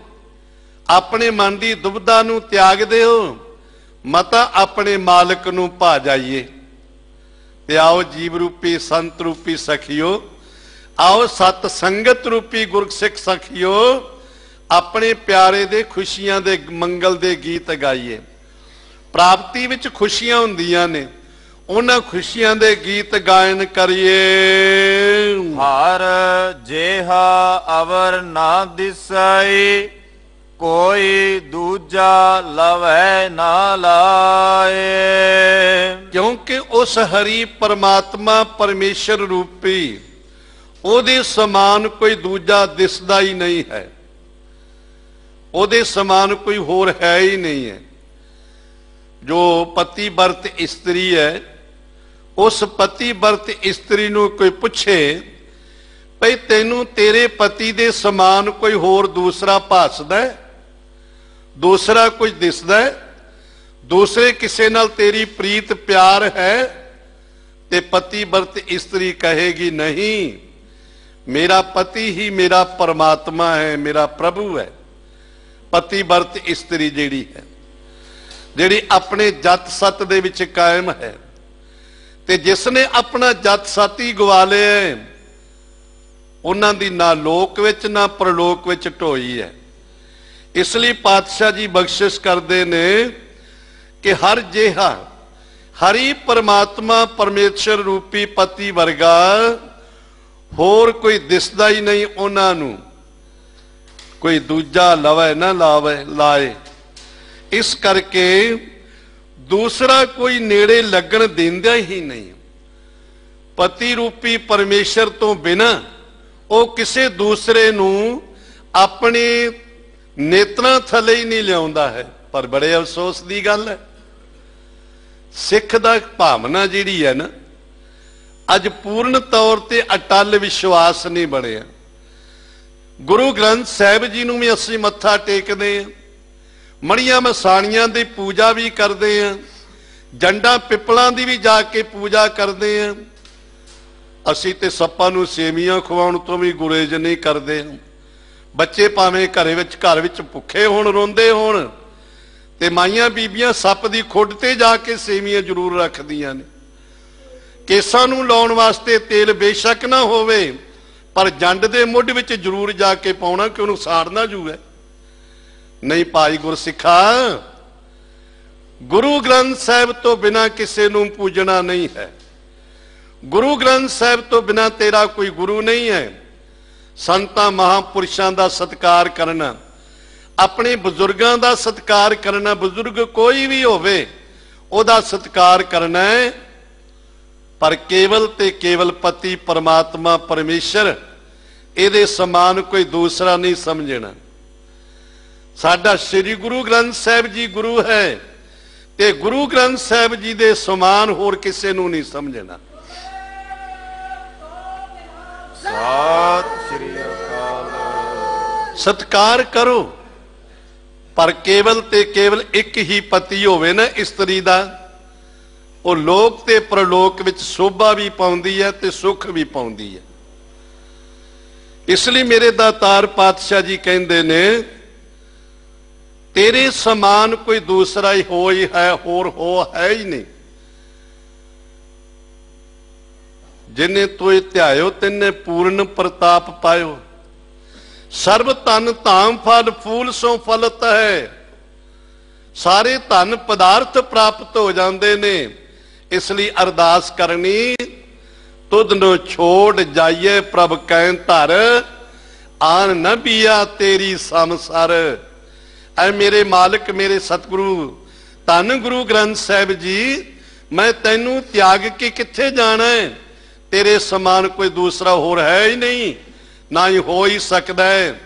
B: ਆਪਣੇ ਮਨ ਦੀ ਦੁਬਿਧਾ ਨੂੰ ਤਿਆਗ ਦਿਓ, ਮਤਾ ਆਪਣੇ ਮਾਲਕ ਨੂੰ ਭਾ ਜਾਈਏ। ਤੇ ਆਓ ਜੀਵ ਰੂਪੀ ਸੰਤ ਰੂਪੀ ਸਖੀਓ, ਆਓ ਸਤ ਸੰਗਤ ਰੂਪੀ ਗੁਰਸਿੱਖ ਸਖੀਓ, ਆਪਣੇ ਪਿਆਰੇ ਦੇ ਖੁਸ਼ੀਆਂ ਦੇ ਮੰਗਲ ਦੇ ਗੀਤ ਗਾਈਏ। ਪ੍ਰਾਪਤੀ ਵਿੱਚ ਖੁਸ਼ੀਆਂ ਹੁੰਦੀਆਂ ਨੇ, ਉਹਨਾਂ ਖੁਸ਼ੀਆਂ ਦੇ ਗੀਤ ਗਾਇਨ ਕਰੀਏ।
D: ਹਰ ਜੇਹਾ ਅਵਰ ਨਾ ਦਿਸੈ, ਕੋਈ ਦੂਜਾ ਲਵੈ ਨਾ ਲਾਏ। ਕਿਉਂਕਿ ਉਸ ਹਰੀ ਪਰਮਾਤਮਾ ਪਰਮੇਸ਼ਰ ਰੂਪੀ ਉਹਦੇ ਸਮਾਨ ਕੋਈ ਦੂਜਾ ਦਿਸਦਾ ਹੀ ਨਹੀਂ ਹੈ।
B: ਉਹਦੇ ਸਮਾਨ ਕੋਈ ਹੋਰ ਹੈ ਹੀ ਨਹੀਂ ਹੈ। ਜੋ ਪਤੀ ਵਰਤ ਇਸਤਰੀ ਹੈ, ਉਸ ਪਤੀ ਵਰਤ ਇਸਤਰੀ ਨੂੰ ਕੋਈ ਪੁੱਛੇ ਭਈ ਤੈਨੂੰ ਤੇਰੇ ਪਤੀ ਦੇ ਸਮਾਨ ਕੋਈ ਹੋਰ ਦੂਸਰਾ ਭਾਸਦਾ ਹੈ, ਦੂਸਰਾ ਕੁਝ ਦਿਸਦਾ ਹੈ, ਦੂਸਰੇ ਕਿਸੇ ਨਾਲ ਤੇਰੀ ਪ੍ਰੀਤ ਪਿਆਰ ਹੈ? ਤੇ ਪਤੀ ਵਰਤ ਇਸਤਰੀ ਕਹੇਗੀ ਨਹੀਂ, ਮੇਰਾ ਪਤੀ ਹੀ ਮੇਰਾ ਪਰਮਾਤਮਾ ਹੈ, ਮੇਰਾ ਪ੍ਰਭੂ ਹੈ। ਪਤੀ ਵਰਤ ਇਸਤਰੀ ਜਿਹੜੀ ਹੈ, ਜਿਹੜੀ ਆਪਣੇ ਜਤ ਸਤ ਦੇ ਵਿੱਚ ਕਾਇਮ ਹੈ, ਤੇ ਜਿਸ ਨੇ ਆਪਣਾ ਜਤ ਸਤ ਹੀ ਗਵਾ ਲਿਆ, ਉਹਨਾਂ ਦੀ ਨਾ ਲੋਕ ਵਿੱਚ ਨਾ ਪ੍ਰਲੋਕ ਵਿੱਚ ਢੋਈ ਹੈ। ਇਸ ਲਈ ਪਾਤਸ਼ਾਹ ਜੀ ਬਖਸ਼ਿਸ਼ ਕਰਦੇ ਨੇ ਕਿ ਹਰ ਜਿਹਾ ਹਰੀ ਪਰਮਾਤਮਾ ਪਰਮੇਸ਼ਰ ਰੂਪੀ ਪਤੀ ਵਰਗਾ ਹੋਰ ਕੋਈ ਦਿਸਦਾ ਹੀ ਨਹੀਂ ਉਹਨਾਂ ਨੂੰ, ਕੋਈ ਦੂਜਾ ਲਵੇ ਨਾ ਲਾਏ। ਇਸ ਕਰਕੇ ਦੂਸਰਾ ਕੋਈ ਨੇੜੇ ਲੱਗਣ ਦਿੰਦਾ ਹੀ ਨਹੀਂ। ਪਤੀ ਰੂਪੀ ਪਰਮੇਸ਼ਰ ਤੋਂ ਬਿਨਾਂ ਉਹ ਕਿਸੇ ਦੂਸਰੇ ਨੂੰ ਆਪਣੇ ਨੇਤਰਾਂ ਥੱਲੇ ਹੀ ਨਹੀਂ ਲਿਆਉਂਦਾ ਹੈ। ਪਰ ਬੜੇ ਅਫਸੋਸ ਦੀ ਗੱਲ ਹੈ, ਸਿੱਖ ਦਾ ਭਾਵਨਾ ਜਿਹੜੀ ਹੈ ਨਾ, ਅੱਜ ਪੂਰਨ ਤੌਰ ਤੇ ਅਟੱਲ ਵਿਸ਼ਵਾਸ ਨਹੀਂ ਬਣਿਆ। ਗੁਰੂ ਗ੍ਰੰਥ ਸਾਹਿਬ ਜੀ ਨੂੰ ਵੀ ਅਸੀਂ ਮੱਥਾ ਟੇਕਦੇ ਹਾਂ, ਮੜੀਆਂ ਮਸਾਣੀਆਂ ਦੀ ਪੂਜਾ ਵੀ ਕਰਦੇ ਹਾਂ, ਜੰਡਾਂ ਪਿੱਪਲਾਂ ਦੀ ਵੀ ਜਾ ਕੇ ਪੂਜਾ ਕਰਦੇ ਹਾਂ। ਅਸੀਂ ਤੇ ਸੱਪਾਂ ਨੂੰ ਸੇਵੀਆਂ ਖਵਾਉਣ ਤੋਂ ਵੀ ਗੁਰੇਜ਼ ਨਹੀਂ ਕਰਦੇ। ਬੱਚੇ ਭਾਵੇਂ ਘਰ ਵਿੱਚ ਭੁੱਖੇ ਹੋਣ, ਰੋਂਦੇ ਹੋਣ, ਤੇ ਮਾਈਆਂ ਬੀਬੀਆਂ ਸੱਪ ਦੀ ਖੁੱਡ ਤੇ ਜਾ ਕੇ ਸੇਵੀਆਂ ਜ਼ਰੂਰ ਰੱਖਦੀਆਂ ਨੇ। ਕੇਸਾਂ ਨੂੰ ਲਾਉਣ ਵਾਸਤੇ ਤੇਲ ਬੇਸ਼ੱਕ ਨਾ ਹੋਵੇ, ਪਰ ਜੰਡ ਦੇ ਮੁੱਢ ਵਿੱਚ ਜ਼ਰੂਰ ਜਾ ਕੇ ਪਾਉਣਾ ਕਿ ਉਹਨੂੰ ਸਾੜਨਾ ਜੂਗਾ। ਨਹੀਂ ਭਾਈ ਗੁਰਸਿੱਖਾ, ਗੁਰੂ ਗ੍ਰੰਥ ਸਾਹਿਬ ਤੋਂ ਬਿਨਾਂ ਕਿਸੇ ਨੂੰ ਪੂਜਣਾ ਨਹੀਂ ਹੈ। ਗੁਰੂ ਗ੍ਰੰਥ ਸਾਹਿਬ ਤੋਂ ਬਿਨਾਂ ਤੇਰਾ ਕੋਈ ਗੁਰੂ ਨਹੀਂ ਹੈ। ਸੰਤਾਂ ਮਹਾਂਪੁਰਸ਼ਾਂ ਦਾ ਸਤਿਕਾਰ ਕਰਨਾ, ਆਪਣੇ ਬਜ਼ੁਰਗਾਂ ਦਾ ਸਤਿਕਾਰ ਕਰਨਾ, ਬਜ਼ੁਰਗ ਕੋਈ ਵੀ ਹੋਵੇ ਉਹਦਾ ਸਤਿਕਾਰ ਕਰਨਾ ਹੈ, ਪਰ ਕੇਵਲ ਤੇ ਕੇਵਲ ਪਤੀ ਪਰਮਾਤਮਾ ਪਰਮੇਸ਼ਰ, ਇਹਦੇ ਸਮਾਨ ਕੋਈ ਦੂਸਰਾ ਨਹੀਂ ਸਮਝਣਾ। ਸਾਡਾ ਸ੍ਰੀ ਗੁਰੂ ਗ੍ਰੰਥ ਸਾਹਿਬ ਜੀ ਗੁਰੂ ਹੈ, ਤੇ ਗੁਰੂ ਗ੍ਰੰਥ ਸਾਹਿਬ ਜੀ ਦੇ ਸਮਾਨ ਹੋਰ ਕਿਸੇ ਨੂੰ ਨਹੀਂ ਸਮਝਣਾ।
D: ਸਤਿ ਸ੍ਰੀ ਅਕਾਲ।
B: ਸਤਿਕਾਰ ਕਰੋ, ਪਰ ਕੇਵਲ ਤੇ ਕੇਵਲ ਇੱਕ ਹੀ ਪਤੀ ਹੋਵੇ ਨਾ ਇਸਤਰੀ ਦਾ, ਉਹ ਲੋਕ ਤੇ ਪ੍ਰਲੋਕ ਵਿੱਚ ਸ਼ੋਭਾ ਵੀ ਪਾਉਂਦੀ ਹੈ ਤੇ ਸੁੱਖ ਵੀ ਪਾਉਂਦੀ ਹੈ। ਇਸ ਲਈ ਮੇਰੇ ਦਾਤਾਰ ਪਾਤਸ਼ਾਹ ਜੀ ਕਹਿੰਦੇ ਨੇ, ਤੇਰੇ ਸਮਾਨ ਕੋਈ ਦੂਸਰਾ ਹੀ ਹੋਈ ਹੈ, ਹੋਰ ਹੋ ਹੈ ਹੀ ਨਹੀਂ। ਜਿਨੇ ਤੋਏ ਧਿਆਇਓ ਤਿੰਨੇ ਪੂਰਨ ਪ੍ਰਤਾਪ ਪਾਇਓ। ਸਰਬ ਧਨ ਧਾਮ ਫਲ ਫੂਲ ਸੋ ਫਲਤ ਹੈ। ਸਾਰੇ ਧਨ ਪਦਾਰਥ ਪ੍ਰਾਪਤ ਹੋ ਜਾਂਦੇ ਨੇ। ਇਸ ਲਈ ਅਰਦਾਸ ਕਰਨੀ, ਤੁਧ ਨੂੰ ਛੋੜ ਜਾਈਏ ਪ੍ਰਭ ਕਹਿ ਧਰ, ਆਨ ਨ ਬੀਆ ਤੇਰੀ ਸੰਸਾਰ। ਐ ਮੇਰੇ ਮਾਲਕ, ਮੇਰੇ ਸਤਿਗੁਰੂ ਧੰਨ ਗੁਰੂ ਗ੍ਰੰਥ ਸਾਹਿਬ ਜੀ, ਮੈਂ ਤੈਨੂੰ ਤਿਆਗ ਕੇ ਕਿੱਥੇ ਜਾਣਾ ਹੈ? ਤੇਰੇ ਸਮਾਨ ਕੋਈ ਦੂਸਰਾ ਹੋਰ ਹੈ ਹੀ ਨਹੀਂ, ਨਾ ਹੀ ਹੋ ਹੀ ਸਕਦਾ ਹੈ।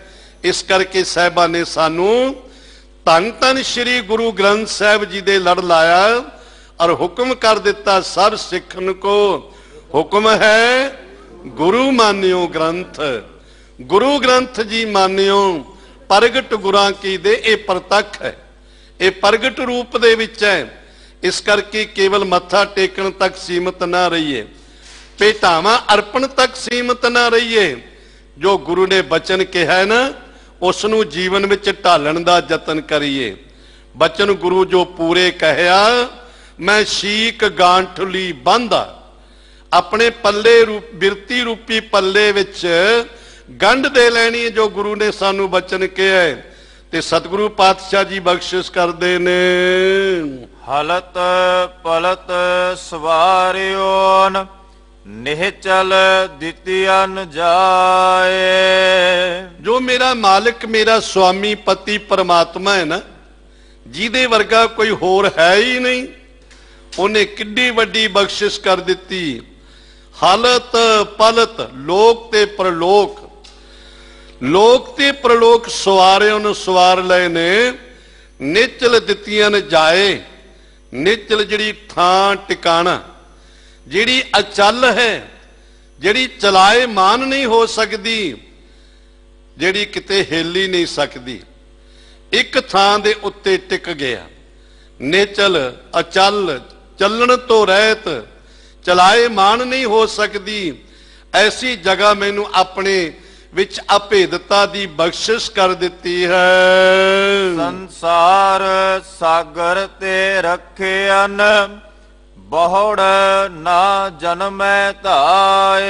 B: ਇਸ ਕਰਕੇ ਸਾਹਿਬਾਂ ਨੇ ਸਾਨੂੰ ਧੰਨ ਧੰਨ ਸ਼੍ਰੀ ਗੁਰੂ ਗ੍ਰੰਥ ਸਾਹਿਬ ਜੀ ਦੇ ਲੜ ਲਾਇਆ ਔਰ ਹੁਕਮ ਕਰ ਦਿੱਤਾ, ਸਭ ਸਿੱਖਨ ਕੋ ਹੁਕਮ ਹੈ ਗੁਰੂ ਮਾਨਿਓ ਗ੍ਰੰਥ। ਗੁਰੂ ਗ੍ਰੰਥ ਜੀ ਮਾਨਿਓ, ਪ੍ਰਗਟ ਗੁਰਾਂ ਕੀ ਦੇ ਇਹ ਪ੍ਰਤੱਖ ਹੈ, ਇਹ ਪ੍ਰਗਟ ਰੂਪ ਦੇ ਵਿੱਚ ਹੈ। ਇਸ ਕਰਕੇ ਕੇਵਲ ਮੱਥਾ ਟੇਕਣ ਤੱਕ ਸੀਮਤ ਨਾ ਰਹੀਏ, ਭੇਟਾਵਾਂ ਅਰਪਣ ਤੱਕ ਸੀਮਤ ਨਾ ਰਹੀਏ। ਜੋ ਗੁਰੂ ਨੇ ਬਚਨ ਕਿਹਾ ਨਾ, ਉਸ ਨੂੰ ਜੀਵਨ ਵਿੱਚ ਢਾਲਣ ਦਾ ਯਤਨ ਕਰੀਏ। ਬਚਨ ਗੁਰੂ ਜੋ ਪੂਰੇ ਕਹਿਆ, ਮੈਂ ਸ਼ੀਕ ਗਾਂਠਲੀ ਬੰਦਾ, ਆਪਣੇ ਪੱਲੇ ਬਿਰਤੀ ਰੂਪੀ ਪੱਲੇ ਵਿੱਚ ਗੰਢ ਦੇ ਲੈਣੀ ਹੈ ਜੋ ਗੁਰੂ ਨੇ ਸਾਨੂੰ ਬਚਨ ਕਿਹਾ ਹੈ। ਤੇ ਸਤਿਗੁਰੂ ਪਾਤਸ਼ਾਹ ਜੀ ਬਖਸ਼ਿਸ਼ ਕਰਦੇ ਨੇ,
D: ਹਲਤ ਪਲਤ ਸਵਾਰਿਓਨ ਨਿਹਚਲ ਦਿੱਤੀਨ ਜਾਏ।
B: ਜੋ ਮੇਰਾ ਮਾਲਕ, ਮੇਰਾ ਸੁਆਮੀ ਪਤੀ ਪਰਮਾਤਮਾ ਹੈ ਨਾ, ਜਿਹਦੇ ਵਰਗਾ ਕੋਈ ਹੋਰ ਹੈ ਹੀ ਨਹੀਂ, ਉਹਨੇ ਕਿੱਡੀ ਵੱਡੀ ਬਖਸ਼ਿਸ਼ ਕਰ ਦਿੱਤੀ। ਹਲਤ ਪਲਤ, ਲੋਕ ਤੇ ਪ੍ਰਲੋਕ, ਲੋਕ ਤੇ ਪ੍ਰਲੋਕ ਸਵਾਰਿਓ ਨੂੰ ਸਵਾਰ ਲਏ ਨੇ, ਨਿਚਲ ਦਿੱਤੀਆਂ ਨ ਜਾਏ। ਨਿਚਲ ਜਿਹੜੀ ਥਾਂ ਟਿਕਾਣਾ, ਜਿਹੜੀ ਅਚਲ ਹੈ, ਜਿਹੜੀ ਚਲਾਏ ਮਾਨ ਨਹੀਂ ਹੋ ਸਕਦੀ, ਜਿਹੜੀ ਕਿਤੇ ਹਿੱਲ ਹੀ ਨਹੀਂ ਸਕਦੀ, ਇੱਕ ਥਾਂ ਦੇ ਉੱਤੇ ਟਿਕ ਗਿਆ। ਨਿਚਲ ਅਚਲ, ਚੱਲਣ ਤੋਂ ਰਹਿਤ, ਚਲਾਏ ਮਾਨ ਨਹੀਂ ਹੋ ਸਕਦੀ, ਐਸੀ ਜਗ੍ਹਾ ਮੈਨੂੰ ਆਪਣੇ ਵਿੱਚ ਅਭੇਦਤਾ ਦੀ ਬਖਸ਼ਿਸ਼ ਕਰ ਦਿੱਤੀ ਹੈ।
D: ਸੰਸਾਰ ਸਾਗਰ ਤੇ ਰੱਖਿਆਨ, ਬਹੁੜ ਨਾ ਜਨਮੈ ਧਾਏ।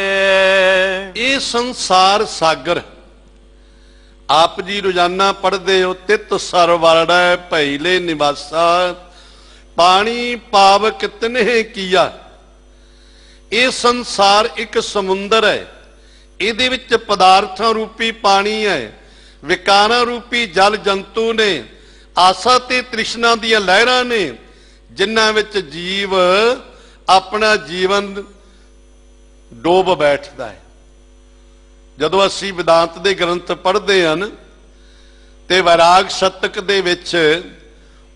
B: ਇਹ ਸੰਸਾਰ ਸਾਗਰ ਆਪ ਜੀ ਰੋਜ਼ਾਨਾ ਪੜ੍ਹਦੇ ਹੋ, ਤਿਤ ਸਰ ਵਰੜੈ ਭੈਲੇ ਨਿਵਾਸਾ, ਪਾਣੀ ਪਾਵਕ ਤਿਨਹਿ ਕੀਆ। ਇਹ ਸੰਸਾਰ ਇੱਕ ਸਮੁੰਦਰ ਹੈ, ਇਹਦੇ ਵਿੱਚ ਪਦਾਰਥਾਂ ਰੂਪੀ ਪਾਣੀ ਹੈ, ਵਿਕਾਰਾਂ ਰੂਪੀ ਜਲ ਜੰਤੂ ਨੇ, ਆਸਾ ਤੇ ਤ੍ਰਿਸ਼ਨਾ ਦੀਆਂ ਲਹਿਰਾਂ ਨੇ, ਜਿਨ੍ਹਾਂ ਵਿੱਚ ਜੀਵ ਆਪਣਾ ਜੀਵਨ ਡੋਬ ਬੈਠਦਾ ਹੈ। ਜਦੋਂ ਅਸੀਂ ਵਿਦਾਂਤ ਦੇ ਗ੍ਰੰਥ ਪੜ੍ਹਦੇ ਹਨ ਤੇ ਵੈਰਾਗ ਸ਼ਤਕ ਦੇ ਵਿੱਚ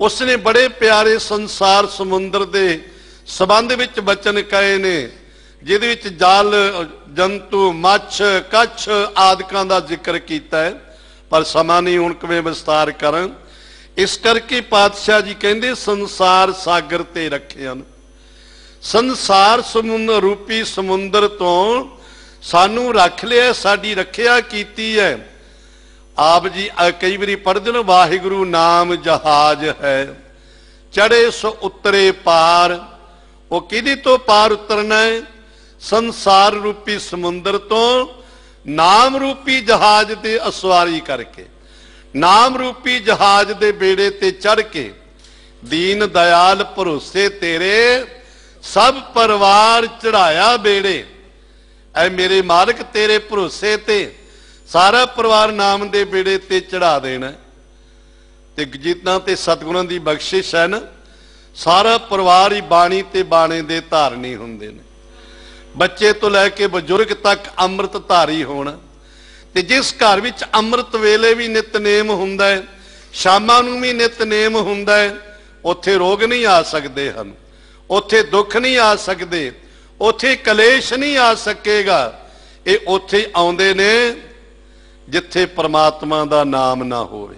B: ਉਸਨੇ ਬੜੇ ਪਿਆਰੇ ਸੰਸਾਰ ਸਮੁੰਦਰ ਦੇ ਸੰਬੰਧ ਵਿੱਚ ਬਚਨ ਕਹੇ ਨੇ, ਜਿਹਦੇ ਵਿੱਚ ਜਲ ਜੰਤੂ, ਮੱਛ, ਕੱਛ ਆਦਿਕਾਂ ਦਾ ਜ਼ਿਕਰ ਕੀਤਾ ਹੈ, ਪਰ ਸਮਾਂ ਨਹੀਂ ਹੁਣ ਕਿਵੇਂ ਵਿਸਤਾਰ ਕਰਾਂ। ਇਸ ਕਰਕੇ ਪਾਤਸ਼ਾਹ ਜੀ ਕਹਿੰਦੇ ਸੰਸਾਰ ਸਾਗਰ ਤੇ ਰੱਖੇ ਹਨ। ਸੰਸਾਰ ਸਮੁੰਦਰ ਰੂਪੀ ਸਮੁੰਦਰ ਤੋਂ ਸਾਨੂੰ ਰੱਖ ਲਿਆ, ਸਾਡੀ ਰੱਖਿਆ ਕੀਤੀ ਹੈ। ਆਪ ਜੀ ਕਈ ਵਾਰੀ ਪੜ੍ਹਦੇ ਨੇ, ਵਾਹਿਗੁਰੂ ਨਾਮ ਜਹਾਜ਼ ਹੈ, ਚੜੇ ਸੋ ਉਤਰੇ ਪਾਰ। ਉਹ ਕਿਹਦੇ ਤੋਂ ਪਾਰ ਉਤਰਨਾ ਹੈ? ਸੰਸਾਰ ਰੂਪੀ ਸਮੁੰਦਰ ਤੋਂ ਨਾਮ ਰੂਪੀ ਜਹਾਜ਼ ਤੇ ਅਸਵਾਰੀ ਕਰਕੇ, ਨਾਮ ਰੂਪੀ ਜਹਾਜ਼ ਦੇ ਬੇੜੇ ਤੇ ਚੜ ਕੇ, ਦੀਨ ਦਇਆਲ ਭਰੋਸੇ ਤੇਰੇ, ਸਭ ਪਰਿਵਾਰ ਚੜਾਇਆ ਬੇੜੇ। ਐ ਮੇਰੇ ਮਾਲਕ ਤੇਰੇ ਭਰੋਸੇ ਤੇ ਸਾਰਾ ਪਰਿਵਾਰ ਨਾਮ ਦੇ ਬੇੜੇ ਤੇ ਚੜਾ ਦੇਣਾ। ਤੇ ਜਿੱਦਾਂ ਤੇ ਸਤਿਗੁਰਾਂ ਦੀ ਬਖਸ਼ਿਸ਼ ਹੈ ਨਾ, ਸਾਰਾ ਪਰਿਵਾਰ ਹੀ ਬਾਣੀ ਤੇ ਬਾਣੇ ਦੇ ਧਾਰਨੀ ਹੁੰਦੇ ਨੇ। ਬੱਚੇ ਤੋਂ ਲੈ ਕੇ ਬਜ਼ੁਰਗ ਤੱਕ ਅੰਮ੍ਰਿਤ ਧਾਰੀ ਹੋਣਾ। ਤੇ ਜਿਸ ਘਰ ਵਿੱਚ ਅੰਮ੍ਰਿਤ ਵੇਲੇ ਵੀ ਨਿਤਨੇਮ ਹੁੰਦਾ ਹੈ, ਸ਼ਾਮਾਂ ਨੂੰ ਵੀ ਨਿਤਨੇਮ ਹੁੰਦਾ ਹੈ, ਉੱਥੇ ਰੋਗ ਨਹੀਂ ਆ ਸਕਦੇ ਹਨ, ਉੱਥੇ ਦੁੱਖ ਨਹੀਂ ਆ ਸਕਦੇ, ਉੱਥੇ ਕਲੇਸ਼ ਨਹੀਂ ਆ ਸਕੇਗਾ। ਇਹ ਉੱਥੇ ਆਉਂਦੇ ਨੇ ਜਿੱਥੇ ਪਰਮਾਤਮਾ ਦਾ ਨਾਮ ਨਾ ਹੋਵੇ,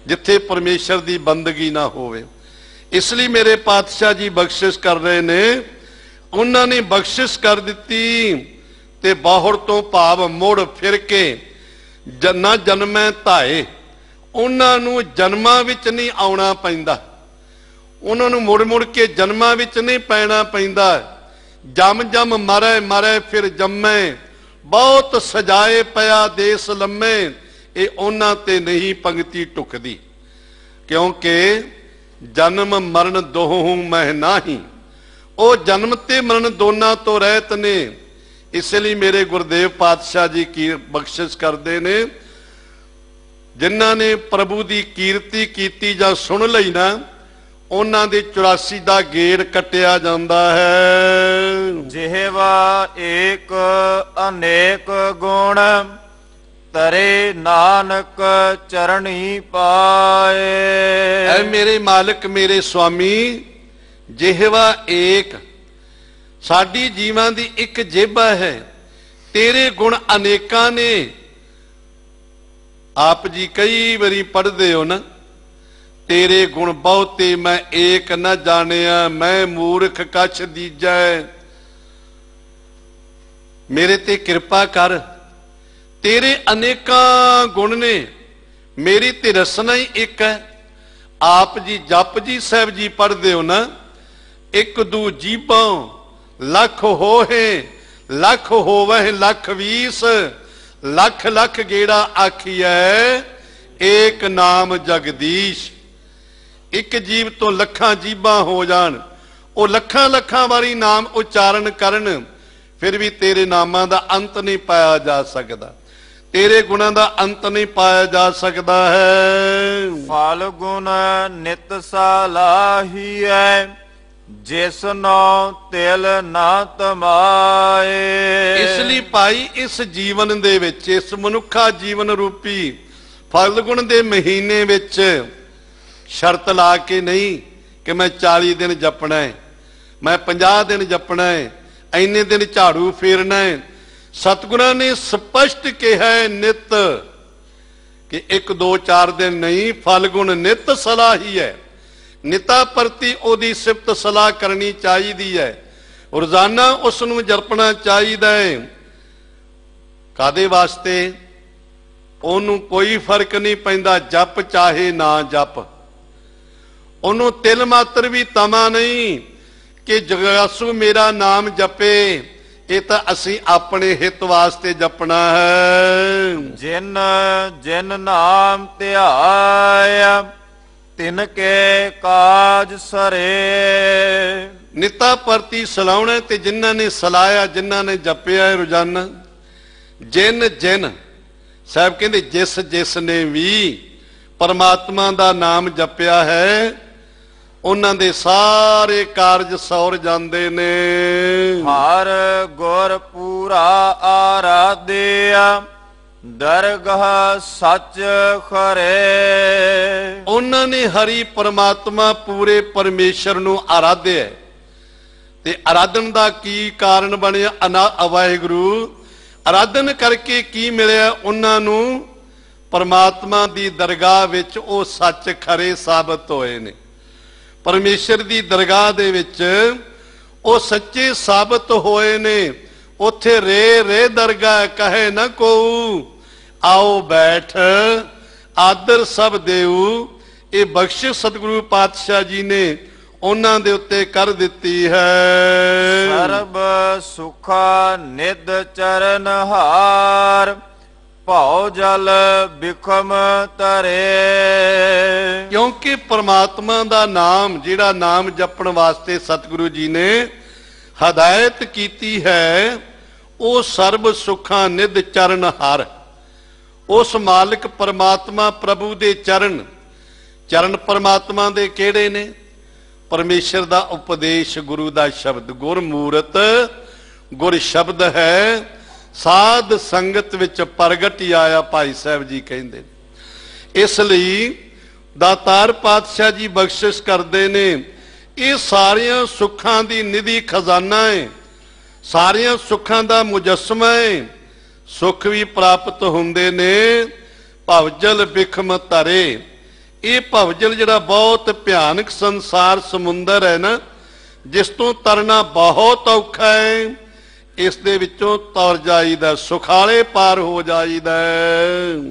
B: ਜਿੱਥੇ ਪਰਮੇਸ਼ਰ ਦੀ ਬੰਦਗੀ ਨਾ ਹੋਵੇ। ਇਸ ਲਈ ਮੇਰੇ ਪਾਤਸ਼ਾਹ ਜੀ ਬਖਸ਼ਿਸ਼ ਕਰ ਰਹੇ ਨੇ, ਉਹਨਾਂ ਨੇ ਬਖਸ਼ਿਸ਼ ਕਰ ਦਿੱਤੀ ਤੇ ਬਾਹਰ ਤੋਂ ਭਾਵ ਮੁੜ ਫਿਰ ਕੇ ਜਨਾ ਜਨਮੈ ਧਾਏ। ਉਹਨਾਂ ਨੂੰ ਜਨਮਾਂ ਵਿੱਚ ਨਹੀਂ ਆਉਣਾ ਪੈਂਦਾ, ਉਹਨਾਂ ਨੂੰ ਮੁੜ ਮੁੜ ਕੇ ਜਨਮਾਂ ਵਿੱਚ ਨਹੀਂ ਪੈਣਾ ਪੈਂਦਾ। ਜਮ ਜਮ ਮਰੈ ਮਰੈ ਫਿਰ ਜੰਮੈ, ਬਹੁਤ ਸਜਾਏ ਪਿਆ ਦੇਸ ਲੰਮੇ। ਇਹ ਉਹਨਾਂ ਤੇ ਨਹੀਂ ਪੰਕਤੀ ਟੁਕਦੀ, ਕਿਉਂਕਿ ਜਨਮ ਮਰਨ ਦੋਹੂ ਮਹਿ ਨਾਹੀ। ਉਹ ਜਨਮ ਤੇ ਮਰਨ ਦੋਨਾਂ ਤੋਂ ਰਹਿਤ ਨੇ। ਇਸ ਲਈ ਮੇਰੇ ਗੁਰਦੇਵ ਪਾਤਸ਼ਾਹ ਜੀ ਕੀ ਬਖਸ਼ਿਸ਼ ਕਰਦੇ ਨੇ, ਜਿਨ੍ਹਾਂ ਨੇ ਪ੍ਰਭੂ ਦੀ ਕੀਰਤੀ ਕੀਤੀ ਜਾਂ ਸੁਣ ਲਈ ਨਾ, ਉਹਨਾਂ ਦੇ 84 ਦਾ ਗੇੜ ਕੱਟਿਆ ਜਾਂਦਾ ਹੈ।
D: ਜਿਹਵਾ ਏਕ ਅਨੇਕ ਗੁਣ, ਤਰੇ ਨਾਨਕ ਚਰਣੀ ਪਾਏ।
B: ਐ ਮੇਰੇ ਮਾਲਕ ਮੇਰੇ ਸੁਆਮੀ, ਜਿਹਵਾ ਏਕ, ਸਾਡੀ ਜੀਵਾਂ ਦੀ ਇੱਕ ਜੇਬਾ ਹੈ, ਤੇਰੇ ਗੁਣ ਅਨੇਕਾਂ ਨੇ। ਆਪ ਜੀ ਕਈ ਵਾਰੀ ਪੜ੍ਹਦੇ ਹੋ ਨਾ, ਤੇਰੇ ਗੁਣ ਬਹੁਤੇ ਮੈਂ ਏਕ ਨਾ ਜਾਣਿਆ, ਮੈਂ ਮੂਰਖ ਕਛ ਦੀਜੈ। ਮੇਰੇ ਤੇ ਕਿਰਪਾ ਕਰ, ਤੇਰੇ ਅਨੇਕਾਂ ਗੁਣ ਨੇ, ਮੇਰੀ ਤੇ ਰਸਨਾ ਹੀ ਇੱਕ ਹੈ। ਆਪ ਜੀ ਜਪ ਜੀ ਸਾਹਿਬ ਜੀ ਪੜ੍ਹਦੇ ਹੋ ਨਾ, ਇੱਕ ਦੂ ਜੀਬਾਂ ਲੱਖ ਹੋਏ, ਲੱਖ ਹੋਵਹਿ ਲੱਖ 20, ਲੱਖ ਲੱਖ ਗੇੜਾ ਆਖੀਐ, ਏਕ ਨਾਮ ਜਗਦੀਸ਼। ਇੱਕ ਜੀਵ ਤੋਂ ਲੱਖਾਂ ਜੀਬਾਂ ਹੋ ਜਾਣ, ਉਹ ਲੱਖਾਂ ਲੱਖਾਂ ਵਾਰੀ ਨਾਮ ਉਚਾਰਨ ਕਰਨ, ਫਿਰ ਵੀ ਤੇਰੇ ਨਾਮਾਂ ਦਾ ਅੰਤ ਨਹੀਂ ਪਾਇਆ ਜਾ ਸਕਦਾ, ਤੇਰੇ ਗੁਣਾਂ ਦਾ ਅੰਤ ਨਹੀਂ ਪਾਇਆ ਜਾ ਸਕਦਾ ਹੈ।
D: ਫਲ ਗੁਣ ਨਿਤ ਸਲਾਹੀਐ, ਜਿਸਨੋ ਤਿਲ ਨਾ ਤਮਾਏ।
B: ਇਸ ਲਈ ਭਾਈ ਇਸ ਜੀਵਨ ਦੇ ਵਿੱਚ, ਇਸ ਮਨੁੱਖਾ ਜੀਵਨ ਰੂਪੀ ਫਲਗੁਣ ਦੇ ਮਹੀਨੇ ਵਿੱਚ ਸ਼ਰਤ ਲਾ ਕੇ ਨਹੀਂ ਕਿ ਮੈਂ 40 ਦਿਨ ਜਪਣਾ ਹੈ, ਮੈਂ 50 ਦਿਨ ਜਪਣਾ ਹੈ, ਇੰਨੇ ਦਿਨ ਝਾੜੂ ਫੇਰਨਾ ਹੈ। ਸਤਿਗੁਰਾਂ ਨੇ ਸਪਸ਼ਟ ਕਿਹਾ ਹੈ ਨਿਤ ਕਿ 1 2 4 ਦਿਨ ਨਹੀਂ, ਫਲਗੁਣ ਨਿਤ ਸਲਾਹੀ ਹੈ। ਨਿਤਾ ਪ੍ਰਤੀ ਉਹਦੀ ਸਿਫਤ ਸਲਾਹ ਕਰਨੀ ਚਾਹੀਦੀ ਹੈ, ਰੋਜ਼ਾਨਾ ਉਸ ਨੂੰ ਜਪਣਾ ਚਾਹੀਦਾ ਹੈ। ਕਾਦੇ ਵਾਸਤੇ? ਉਹਨੂੰ ਕੋਈ ਫਰਕ ਨਹੀਂ ਪੈਂਦਾ ਜਪ ਚਾਹੇ ਨਾ ਜਪ, ਉਹਨੂੰ ਤਿਲ ਮਾਤਰ ਵੀ ਤਮਾ ਨਹੀਂ ਕਿ ਜਗਾਸੂ ਮੇਰਾ ਨਾਮ ਜਪੇ। ਇਹ ਤਾਂ ਅਸੀਂ ਆਪਣੇ ਹਿੱਤ ਵਾਸਤੇ ਜਪਣਾ ਹੈ।
D: ਜਿਨ ਜਿਨ ਨਾਮ ਧਿਆਇਆ ਤਿਨ ਕੇ ਕਾਜ ਸਰੇ।
B: ਨਿਤਾ ਪ੍ਰਤੀ ਸਲਾਉਣਾ, ਤੇ ਜਿਨ੍ਹਾਂ ਨੇ ਸਲਾਇਆ, ਜਿਨ੍ਹਾਂ ਨੇ ਜਪਿਆ ਰੋਜ਼ਾਨਾ, ਜਿਨ ਜਿਨ ਸਾਹਿਬ ਕਹਿੰਦੇ ਜਿਸ ਜਿਸ ਨੇ ਵੀ ਪਰਮਾਤਮਾ ਦਾ ਨਾਮ ਜਪਿਆ ਹੈ ਉਹਨਾਂ ਦੇ ਸਾਰੇ ਕਾਰਜ ਸੌਰ ਜਾਂਦੇ ਨੇ।
D: ਹਰ ਗੁਰ ਪੂਰਾ ਆਰਾਧਿਆ ਦਰਗਾਹ ਸੱਚ ਖਰੇ।
B: ਉਹਨਾਂ ਨੇ ਹਰੀ ਪਰਮਾਤਮਾ ਪੂਰੇ ਪਰਮੇਸ਼ਰ ਨੂੰ ਆਰਾਧਿਆ, ਤੇ ਆਰਾਧਨ ਦਾ ਕੀ ਕਾਰਨ ਬਣਿਆ? ਵਾਹਿਗੁਰੂ ਆਰਾਧਨ ਕਰਕੇ ਕੀ ਮਿਲਿਆ ਉਹਨਾਂ ਨੂੰ? ਪਰਮਾਤਮਾ ਦੀ ਦਰਗਾਹ ਵਿੱਚ ਉਹ ਸੱਚ ਖਰੇ ਸਾਬਤ ਹੋਏ ਨੇ। ਪਰਮੇਸ਼ਰ ਦੀ ਦਰਗਾਹ ਦੇ ਵਿੱਚ ਉਹ ਸੱਚੇ ਸਾਬਤ ਹੋਏ ਨੇ। ਉੱਥੇ ਰੇ ਰੇ ਦਰਗਾਹ ਕਹੇ ਨਾ ਕੋਊ, ਆਓ ਬੈਠ ਆਦਰ ਸਭ ਦੇਊ। ਇਹ ਬਖਸ਼ਿਸ਼ ਸਤਿਗੁਰੂ ਪਾਤਸ਼ਾਹ ਜੀ ਨੇ ਉਹਨਾਂ ਦੇ ਉੱਤੇ ਕਰ ਦਿੱਤੀ ਹੈ।
D: ਸਰਬ ਸੁਖਾ ਨਿਧ ਚਰਨ ਹਾਰ ਭਉ ਜਲ ਬਿਖਮ ਤਰੇ।
B: ਕਿਉਂਕਿ ਪਰਮਾਤਮਾ ਦਾ ਨਾਮ, ਜਿਹੜਾ ਨਾਮ ਜਪਣ ਵਾਸਤੇ ਸਤਿਗੁਰੂ ਜੀ ਨੇ ਹਦਾਇਤ ਕੀਤੀ ਹੈ, ਉਹ ਸਰਬ ਸੁਖਾਂ ਨਿਧ ਚਰਨ ਹਰ। ਉਸ ਮਾਲਕ ਪਰਮਾਤਮਾ ਪ੍ਰਭੂ ਦੇ ਚਰਨ, ਚਰਨ ਪਰਮਾਤਮਾ ਦੇ ਕਿਹੜੇ ਨੇ? ਪਰਮੇਸ਼ਰ ਦਾ ਉਪਦੇਸ਼, ਗੁਰੂ ਦਾ ਸ਼ਬਦ, ਗੁਰਮੂਰਤ ਗੁਰ ਸ਼ਬਦ ਹੈ, ਸਾਧ ਸੰਗਤ ਵਿੱਚ ਪ੍ਰਗਟ ਹੀ ਆਇਆ, ਭਾਈ ਸਾਹਿਬ ਜੀ ਕਹਿੰਦੇ। ਇਸ ਲਈ ਦਾਤਾਰ ਪਾਤਸ਼ਾਹ ਜੀ ਬਖਸ਼ਿਸ਼ ਕਰਦੇ ਨੇ, ਇਹ ਸਾਰੀਆਂ ਸੁੱਖਾਂ ਦੀ ਨਿਧੀ ਖਜ਼ਾਨਾ ਹੈ, ਸਾਰੀਆਂ ਸੁੱਖਾਂ ਦਾ ਮੁਜੱਸਮਾ ਹੈ। ਸੁੱਖ ਵੀ ਪ੍ਰਾਪਤ ਹੁੰਦੇ ਨੇ ਭਵਜਲ ਬਿਖਮ ਧਰੇ। ਇਹ ਭਵਜਲ ਜਿਹੜਾ ਬਹੁਤ ਭਿਆਨਕ ਸੰਸਾਰ ਸਮੁੰਦਰ ਹੈ ਨਾ, ਜਿਸ ਤੋਂ ਤਰਨਾ ਬਹੁਤ ਔਖਾ ਹੈ, ਇਸ ਦੇ ਵਿੱਚੋਂ ਤਰ ਜਾਈਦਾ, ਸੁਖਾਲੇ ਪਾਰ ਹੋ ਜਾਈਦਾ।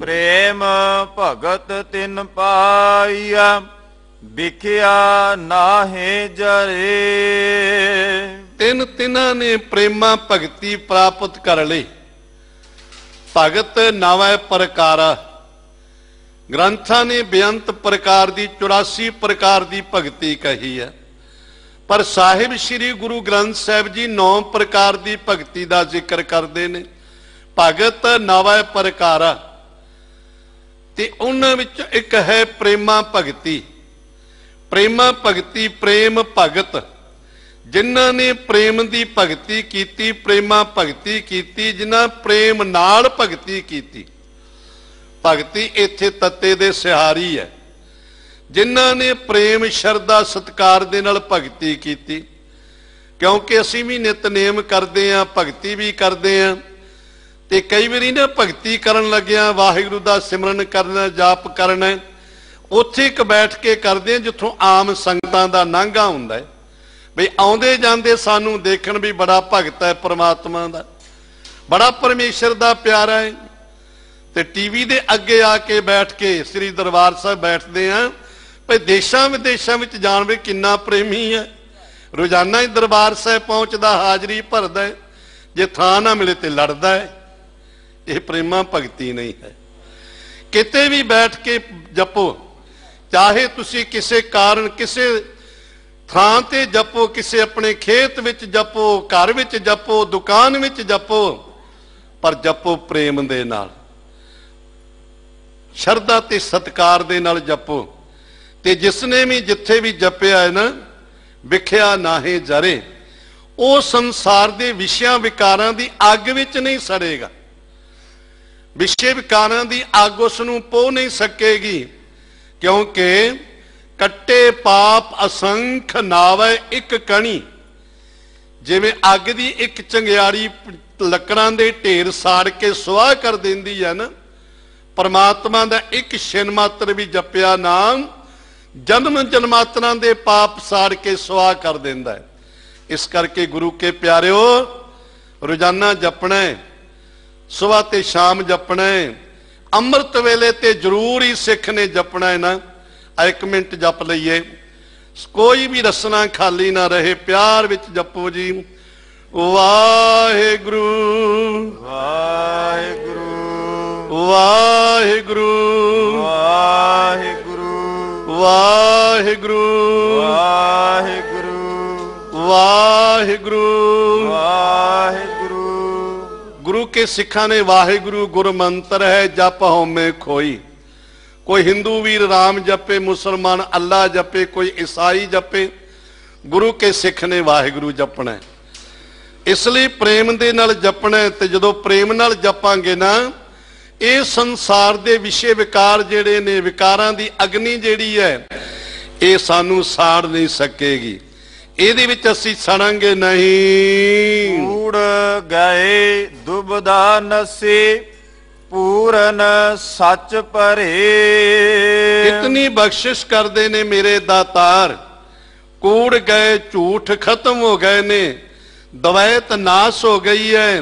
D: ਪ੍ਰੇਮ ਭਗਤ ਤਿਨ ਪਾਈਆ ਵਿਖਿਆ ਨਾਹੇ ਜਰੇ।
B: ਤਿੰਨਾਂ ਨੇ ਪ੍ਰੇਮਾ ਭਗਤੀ ਪ੍ਰਾਪਤ ਕਰ ਲਈ। ਭਗਤ ਨਵੇਂ ਪ੍ਰਕਾਰਾ, ਗ੍ਰੰਥਾਂ ਨੇ ਬੇਅੰਤ ਪ੍ਰਕਾਰ ਦੀ 84 ਪ੍ਰਕਾਰ ਦੀ ਭਗਤੀ ਕਹੀ ਹੈ, ਪਰ ਸਾਹਿਬ ਸ੍ਰੀ ਗੁਰੂ ਗ੍ਰੰਥ ਸਾਹਿਬ ਜੀ 9 ਪ੍ਰਕਾਰ ਦੀ ਭਗਤੀ ਦਾ ਜ਼ਿਕਰ ਕਰਦੇ ਨੇ। ਭਗਤ ਨਵੇਂ ਪ੍ਰਕਾਰਾ, ਤੇ ਉਹਨਾਂ ਵਿੱਚ ਇੱਕ ਹੈ ਪ੍ਰੇਮਾ ਭਗਤੀ। ਪ੍ਰੇਮਾ ਭਗਤੀ, ਪ੍ਰੇਮ ਭਗਤ, ਜਿਨ੍ਹਾਂ ਨੇ ਪ੍ਰੇਮ ਦੀ ਭਗਤੀ ਕੀਤੀ, ਪ੍ਰੇਮਾ ਭਗਤੀ ਕੀਤੀ, ਜਿਨ੍ਹਾਂ ਪ੍ਰੇਮ ਨਾਲ ਭਗਤੀ ਕੀਤੀ। ਭਗਤੀ ਇੱਥੇ ਤੱਤੇ ਦੇ ਸਿਹਾਰੀ ਹੈ। ਜਿਨ੍ਹਾਂ ਨੇ ਪ੍ਰੇਮ ਸ਼ਰਧਾ ਸਤਿਕਾਰ ਦੇ ਨਾਲ ਭਗਤੀ ਕੀਤੀ, ਕਿਉਂਕਿ ਅਸੀਂ ਵੀ ਨਿਤਨੇਮ ਕਰਦੇ ਹਾਂ, ਭਗਤੀ ਵੀ ਕਰਦੇ ਹਾਂ, ਤੇ ਕਈ ਵਾਰੀ ਨਾ ਭਗਤੀ ਕਰਨ ਲੱਗਿਆ ਵਾਹਿਗੁਰੂ ਦਾ ਸਿਮਰਨ ਕਰਨਾ, ਜਾਪ ਕਰਨਾ, ਉੱਥੇ ਇੱਕ ਬੈਠ ਕੇ ਕਰਦੇ ਹਾਂ ਜਿੱਥੋਂ ਆਮ ਸੰਗਤਾਂ ਦਾ ਨਾਂਗਾ ਹੁੰਦਾ ਹੈ, ਬਈ ਆਉਂਦੇ ਜਾਂਦੇ ਸਾਨੂੰ ਦੇਖਣ ਵੀ ਬੜਾ ਭਗਤ ਹੈ ਪਰਮਾਤਮਾ ਦਾ, ਬੜਾ ਪਰਮੇਸ਼ਰ ਦਾ ਪਿਆਰਾ ਹੈ, ਤੇ ਟੀਵੀ ਦੇ ਅੱਗੇ ਆ ਕੇ ਬੈਠ ਕੇ ਸ੍ਰੀ ਦਰਬਾਰ ਸਾਹਿਬ ਬੈਠਦੇ ਆ, ਭਈ ਦੇਸ਼ਾਂ ਵਿਦੇਸ਼ਾਂ ਵਿੱਚ ਜਾਣ ਵੀ ਕਿੰਨਾ ਪ੍ਰੇਮੀ ਹੈ, ਰੋਜ਼ਾਨਾ ਹੀ ਦਰਬਾਰ ਸਾਹਿਬ ਪਹੁੰਚਦਾ, ਹਾਜ਼ਰੀ ਭਰਦਾ ਹੈ, ਜੇ ਥਾਂ ਨਾ ਮਿਲੇ ਤੇ ਲੜਦਾ ਹੈ। ਇਹ ਪ੍ਰੇਮਾ ਭਗਤੀ ਨਹੀਂ ਹੈ। ਕਿਤੇ ਵੀ ਬੈਠ ਕੇ ਜਪੋ, ਚਾਹੇ ਤੁਸੀਂ ਕਿਸੇ ਕਾਰਨ ਕਿਸੇ ਥਾਂ ਤੇ ਜਪੋ, ਕਿਸੇ ਆਪਣੇ ਖੇਤ ਵਿੱਚ ਜਪੋ, ਘਰ ਵਿੱਚ ਜਪੋ, ਦੁਕਾਨ ਵਿੱਚ ਜਪੋ, ਪਰ ਜਪੋ ਪ੍ਰੇਮ ਦੇ ਨਾਲ, ਸ਼ਰਧਾ ਤੇ ਸਤਿਕਾਰ ਦੇ ਨਾਲ ਜਪੋ। ਤੇ ਜਿਸਨੇ ਵੀ ਜਿੱਥੇ ਵੀ ਜਪਿਆ ਹੈ ਨਾ, ਵਿਖਿਆ ਨਾਹੇ ਜਰੇ, ਉਹ ਸੰਸਾਰ ਦੇ ਵਿਸ਼ਿਆਂ ਵਿਕਾਰਾਂ ਦੀ ਅੱਗ ਵਿੱਚ ਨਹੀਂ ਸੜੇਗਾ। ਵਿਸ਼ੇ ਵਿਕਾਰਾਂ ਦੀ ਅੱਗ ਉਸ ਨੂੰ ਪੋ ਨਹੀਂ ਸਕੇਗੀ, ਕਿਉਂਕਿ ਕੱਟੇ ਪਾਪ ਅਸੰਖ ਨਾਵੈ ਇੱਕ ਕਣੀ। ਜਿਵੇਂ ਅੱਗ ਦੀ ਇੱਕ ਚੰਗਿਆੜੀ ਲੱਕੜਾਂ ਦੇ ਢੇਰ ਸਾੜ ਕੇ ਸੁਆਹ ਕਰ ਦਿੰਦੀ ਹੈ ਨਾ, ਪਰਮਾਤਮਾ ਦਾ ਇੱਕ ਛਿਨ ਮਾਤਰ ਵੀ ਜਪਿਆ ਨਾਮ ਜਨਮ ਜਨਮਾਤਰਾਂ ਦੇ ਪਾਪ ਸਾੜ ਕੇ ਸੁਆਹ ਕਰ ਦਿੰਦਾ ਹੈ। ਇਸ ਕਰਕੇ ਗੁਰੂ ਕੇ ਪਿਆਰਿਓ, ਰੋਜ਼ਾਨਾ ਜਪਣਾ ਹੈ, ਸੁਬਾਹ ਤੇ ਸ਼ਾਮ ਜਪਣਾ ਹੈ, ਅੰਮ੍ਰਿਤ ਵੇਲੇ ਤੇ ਜ਼ਰੂਰ ਹੀ ਸਿੱਖ ਨੇ ਜਪਣਾ ਹੈ ਨਾ। 1 ਮਿੰਟ ਜਪ ਲਈਏ, ਕੋਈ ਵੀ ਰਸਨਾ ਖਾਲੀ ਨਾ ਰਹੇ, ਪਿਆਰ ਵਿੱਚ ਜਪੋ ਜੀ। ਵਾਹਿਗੁਰੂ
D: ਵਾਹਿਗੁਰੂ
B: ਵਾਹਿਗੁਰੂ
D: ਵਾਹਿਗੁਰੂ
B: ਵਾਹਿਗੁਰੂ
D: ਵਾਹਿਗੁਰੂ
B: ਵਾਹਿਗੁਰੂ
D: ਵਾਹਿਗੁਰੂ।
B: ਗੁਰੂ ਕੇ ਸਿੱਖਾਂ ਨੇ ਵਾਹਿਗੁਰੂ ਗੁਰ ਮੰਤਰ ਹੈ, ਜਪ ਹਉਮੈ ਖੋਈ। ਕੋਈ ਹਿੰਦੂ ਵੀਰ ਰਾਮ ਜਪੇ, ਮੁਸਲਮਾਨ ਅੱਲਾ ਜਪੇ, ਕੋਈ ਈਸਾਈ ਜਪੇ, ਗੁਰੂ ਕੇ ਸਿੱਖ ਨੇ ਵਾਹਿਗੁਰੂ ਜਪਣਾ ਹੈ। ਇਸ ਲਈ ਪ੍ਰੇਮ ਦੇ ਨਾਲ ਜਪਣਾ ਹੈ, ਤੇ ਜਦੋਂ ਪ੍ਰੇਮ ਨਾਲ ਜਪਾਂਗੇ ਨਾ, ਇਹ ਸੰਸਾਰ ਦੇ ਵਿਸ਼ੇ ਵਿਕਾਰ ਜਿਹੜੇ ਨੇ, ਵਿਕਾਰਾਂ ਦੀ ਅਗਨੀ ਜਿਹੜੀ ਹੈ, ਇਹ ਸਾਨੂੰ ਸਾੜ ਨਹੀਂ ਸਕੇਗੀ। ਇਹਦੇ ਵਿੱਚ ਅਸੀਂ ਸੜਾਂਗੇ ਨਹੀਂ।
D: ਕੂੜ ਗਏ ਦੁਬਦਾ ਨਸੇ, ਪੂਰਨ ਸੱਚ ਭਰੇ।
B: ਕਿਤਨੀ ਬਖਸ਼ਿਸ਼ ਕਰਦੇ ਨੇ ਮੇਰੇ ਦਾਤਾਰ। ਕੂੜ ਗਏ, ਝੂਠ ਖਤਮ ਹੋ ਗਏ ਨੇ, ਦਵੈਤ ਨਾਸ ਹੋ ਗਈ ਹੈ,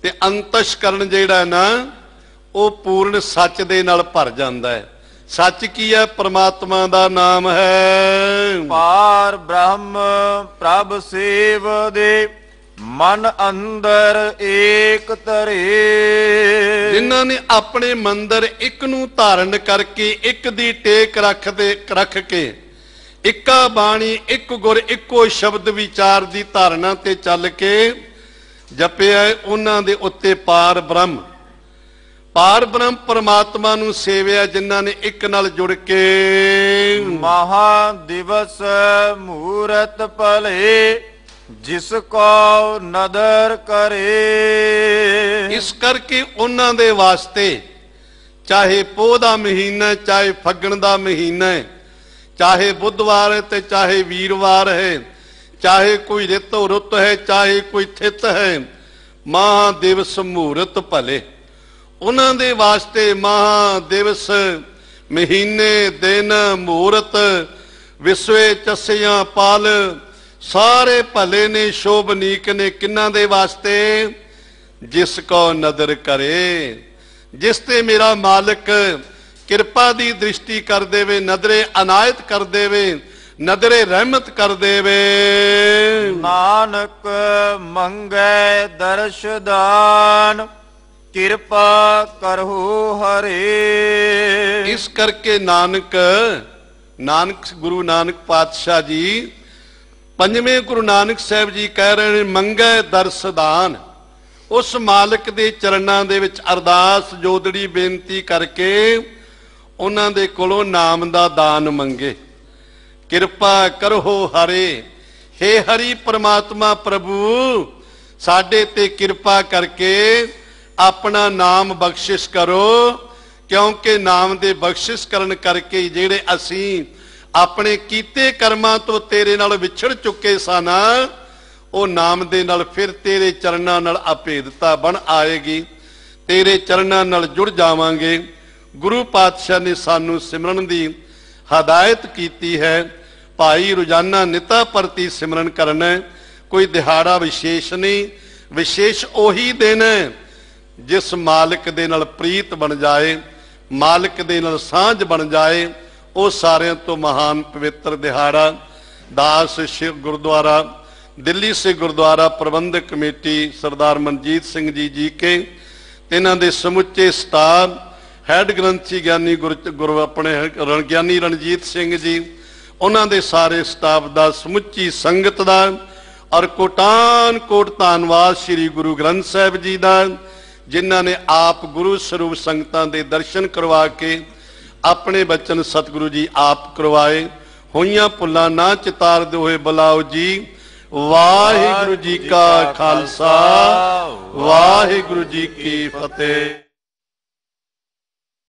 B: ਤੇ ਅੰਤਸ਼ਕਰਨ ਜਿਹੜਾ ਨਾ, ਉਹ ਪੂਰਨ ਸੱਚ ਦੇ ਨਾਲ ਭਰ ਜਾਂਦਾ ਹੈ। ਸੱਚ ਕੀ ਹੈ? ਪਰਮਾਤਮਾ ਦਾ ਨਾਮ ਹੈ।
D: ਪਾਰ ਬ੍ਰਹਮ ਪ੍ਰਭ ਸੇਵ ਦੇ, ਮਨ ਅੰਦਰ ਏਕ ਧਰੇ।
B: ਜਿਨ੍ਹਾਂ ਨੇ ਆਪਣੇ ਮੰਦਰ ਇੱਕ ਨੂੰ ਧਾਰਨ ਕਰਕੇ, ਇੱਕ ਦੀ ਟੇਕ ਰੱਖ ਕੇ, ਇੱਕਾ ਬਾਣੀ, ਇੱਕ ਗੁਰ, ਇੱਕੋ ਸ਼ਬਦ ਵਿਚਾਰ ਦੀ ਧਾਰਨਾ ਤੇ ਚੱਲ ਕੇ ਜਪਿਆ, ਉਹਨਾਂ ਦੇ ਉੱਤੇ ਪਾਰ ਬ੍ਰਹਮ ਪਰਮਾਤਮਾ ਨੂੰ ਸੇਵਿਆ, ਜਿਨ੍ਹਾਂ ਨੇ ਇੱਕ ਨਾਲ ਜੁੜ ਕੇ।
D: ਮਹਾ ਦਿਵਸ ਮੂਰਤ ਭਲੇ, ਜਿਸ ਕੋ ਨਦਰ ਕਰੇ।
B: ਇਸ ਕਰਕੇ ਉਹਨਾਂ ਦੇ ਵਾਸਤੇ, ਚਾਹੇ ਪੋਹ ਦਾ ਮਹੀਨਾ, ਚਾਹੇ ਫੱਗਣ ਦਾ ਮਹੀਨਾ ਹੈ, ਚਾਹੇ ਬੁੱਧਵਾਰ ਹੈ ਤੇ ਚਾਹੇ ਵੀਰਵਾਰ ਹੈ, ਚਾਹੇ ਕੋਈ ਰੁੱਤ ਹੈ, ਚਾਹੇ ਕੋਈ ਥਿਤ ਹੈ, ਮਹਾ ਦਿਵਸ ਮੂਰਤ ਭਲੇ। ਉਹਨਾਂ ਦੇ ਵਾਸਤੇ ਮਹਾ ਦਿਵਸ, ਮਹੀਨੇ, ਦਿਨ, ਮੂਰਤ, ਵਿਸਵੇ, ਚਸਿਆਂ, ਪਲ, ਸਾਰੇ ਭਲੇ ਨੇ, ਸ਼ੋਭਨੀਕ ਨੇ। ਕਿੰਨਾਂ ਦੇ ਵਾਸਤੇ? ਜਿਸ ਕੋ ਨਦਰ ਕਰੇ, ਜਿਸ ਤੇ ਮੇਰਾ ਮਾਲਕ ਕਿਰਪਾ ਦੀ ਦ੍ਰਿਸ਼ਟੀ ਕਰ ਦੇਵੇ, ਨਦਰੇ ਅਨਾਇਤ ਕਰ ਦੇਵੇ, ਨਦਰੇ ਰਹਿਮਤ ਕਰ ਦੇਵੇ।
D: ਨਾਨਕ ਮੰਗੈ ਦਰਸ਼ ਦਾਨ, ਕਿਰਪਾ ਕਰਹੁ ਹਰੇ।
B: ਇਸ ਕਰਕੇ ਗੁਰੂ ਨਾਨਕ ਪਾਤਸ਼ਾਹ ਜੀ, ਪੰਜਵੇਂ ਗੁਰੂ ਨਾਨਕ ਸਾਹਿਬ ਜੀ ਕਹਿ ਰਹੇ ਨੇ, ਮੰਗੈ ਦਰਸ ਦਾਨ। ਉਸ ਮਾਲਕ ਦੇ ਚਰਨਾਂ ਦੇ ਵਿੱਚ ਅਰਦਾਸ ਜੋਦੜੀ ਬੇਨਤੀ ਕਰਕੇ ਉਹਨਾਂ ਦੇ ਕੋਲੋਂ ਨਾਮ ਦਾ ਦਾਨ ਮੰਗੇ। ਕਿਰਪਾ ਕਰੋ ਹਰੇ, ਹੇ ਹਰੀ ਪ੍ਰਮਾਤਮਾ ਪ੍ਰਭੂ, ਸਾਡੇ ਤੇ ਕਿਰਪਾ ਕਰਕੇ ਆਪਣਾ ਨਾਮ ਬਖਸ਼ਿਸ਼ ਕਰੋ, ਕਿਉਂਕਿ ਨਾਮ ਦੇ ਬਖਸ਼ਿਸ਼ ਕਰਨ ਕਰਕੇ ਜਿਹੜੇ ਅਸੀਂ ਆਪਣੇ ਕੀਤੇ ਕਰਮਾਂ ਤੋਂ ਤੇਰੇ ਨਾਲ ਵਿਛੜ ਚੁੱਕੇ ਸਨ, ਉਹ ਨਾਮ ਦੇ ਨਾਲ ਫਿਰ ਤੇਰੇ ਚਰਨਾਂ ਨਾਲ ਅਭੇਦਤਾ ਬਣ ਆਏਗੀ, ਤੇਰੇ ਚਰਨਾਂ ਨਾਲ ਜੁੜ ਜਾਵਾਂਗੇ। ਗੁਰੂ ਪਾਤਸ਼ਾਹ ਨੇ ਸਾਨੂੰ ਸਿਮਰਨ ਦੀ ਹਦਾਇਤ ਕੀਤੀ ਹੈ। ਭਾਈ ਰੋਜ਼ਾਨਾ ਨਿਤਾ ਪ੍ਰਤੀ ਸਿਮਰਨ ਕਰਨਾ, ਕੋਈ ਦਿਹਾੜਾ ਵਿਸ਼ੇਸ਼ ਨਹੀਂ। ਵਿਸ਼ੇਸ਼ ਉਹੀ ਦਿਨ ਹੈ ਜਿਸ ਮਾਲਕ ਦੇ ਨਾਲ ਪ੍ਰੀਤ ਬਣ ਜਾਏ, ਮਾਲਕ ਦੇ ਨਾਲ ਸਾਂਝ ਬਣ ਜਾਏ। ਉਹ ਸਾਰਿਆਂ ਤੋਂ ਮਹਾਨ ਪਵਿੱਤਰ ਦਿਹਾੜਾ। ਦਾਸ ਸ਼ਿਵ ਗੁਰਦੁਆਰਾ ਦਿੱਲੀ ਸੇ ਗੁਰਦੁਆਰਾ ਪ੍ਰਬੰਧਕ ਕਮੇਟੀ ਸਰਦਾਰ ਮਨਜੀਤ ਸਿੰਘ ਜੀ ਕੇ, ਇਹਨਾਂ ਦੇ ਸਮੁੱਚੇ ਸਟਾਫ, ਹੈਡ ਗ੍ਰੰਥੀ ਗਿਆਨੀ ਗੁਰੂ ਆਪਣੇ ਗਿਆਨੀ ਰਣਜੀਤ ਸਿੰਘ ਜੀ, ਉਹਨਾਂ ਦੇ ਸਾਰੇ ਸਟਾਫ ਦਾ, ਸਮੁੱਚੀ ਸੰਗਤ ਦਾ, ਔਰ ਕੋਟਾਨ ਕੋਟ ਧੰਨਵਾਦ ਸ੍ਰੀ ਗੁਰੂ ਗ੍ਰੰਥ ਸਾਹਿਬ ਜੀ ਦਾ, ਜਿਨ੍ਹਾਂ ਨੇ ਆਪ ਗੁਰੂ ਸਰੂਪ ਸੰਗਤਾਂ ਦੇ ਦਰਸ਼ਨ ਕਰਵਾ ਕੇ ਆਪਣੇ ਬਚਨ ਸਤਿਗੁਰੂ ਜੀ ਆਪ ਕਰਵਾਏ। ਹੋਈਆਂ ਭੁੱਲਾਂ ਨਾ ਚਿਤਾਰਦੇ ਹੋਏ ਬੁਲਾਓ ਜੀ। ਵਾਹਿਗੁਰੂ ਜੀ ਕਾ ਖਾਲਸਾ, ਵਾਹਿਗੁਰੂ ਜੀ ਕੀ ਫਤਿਹ।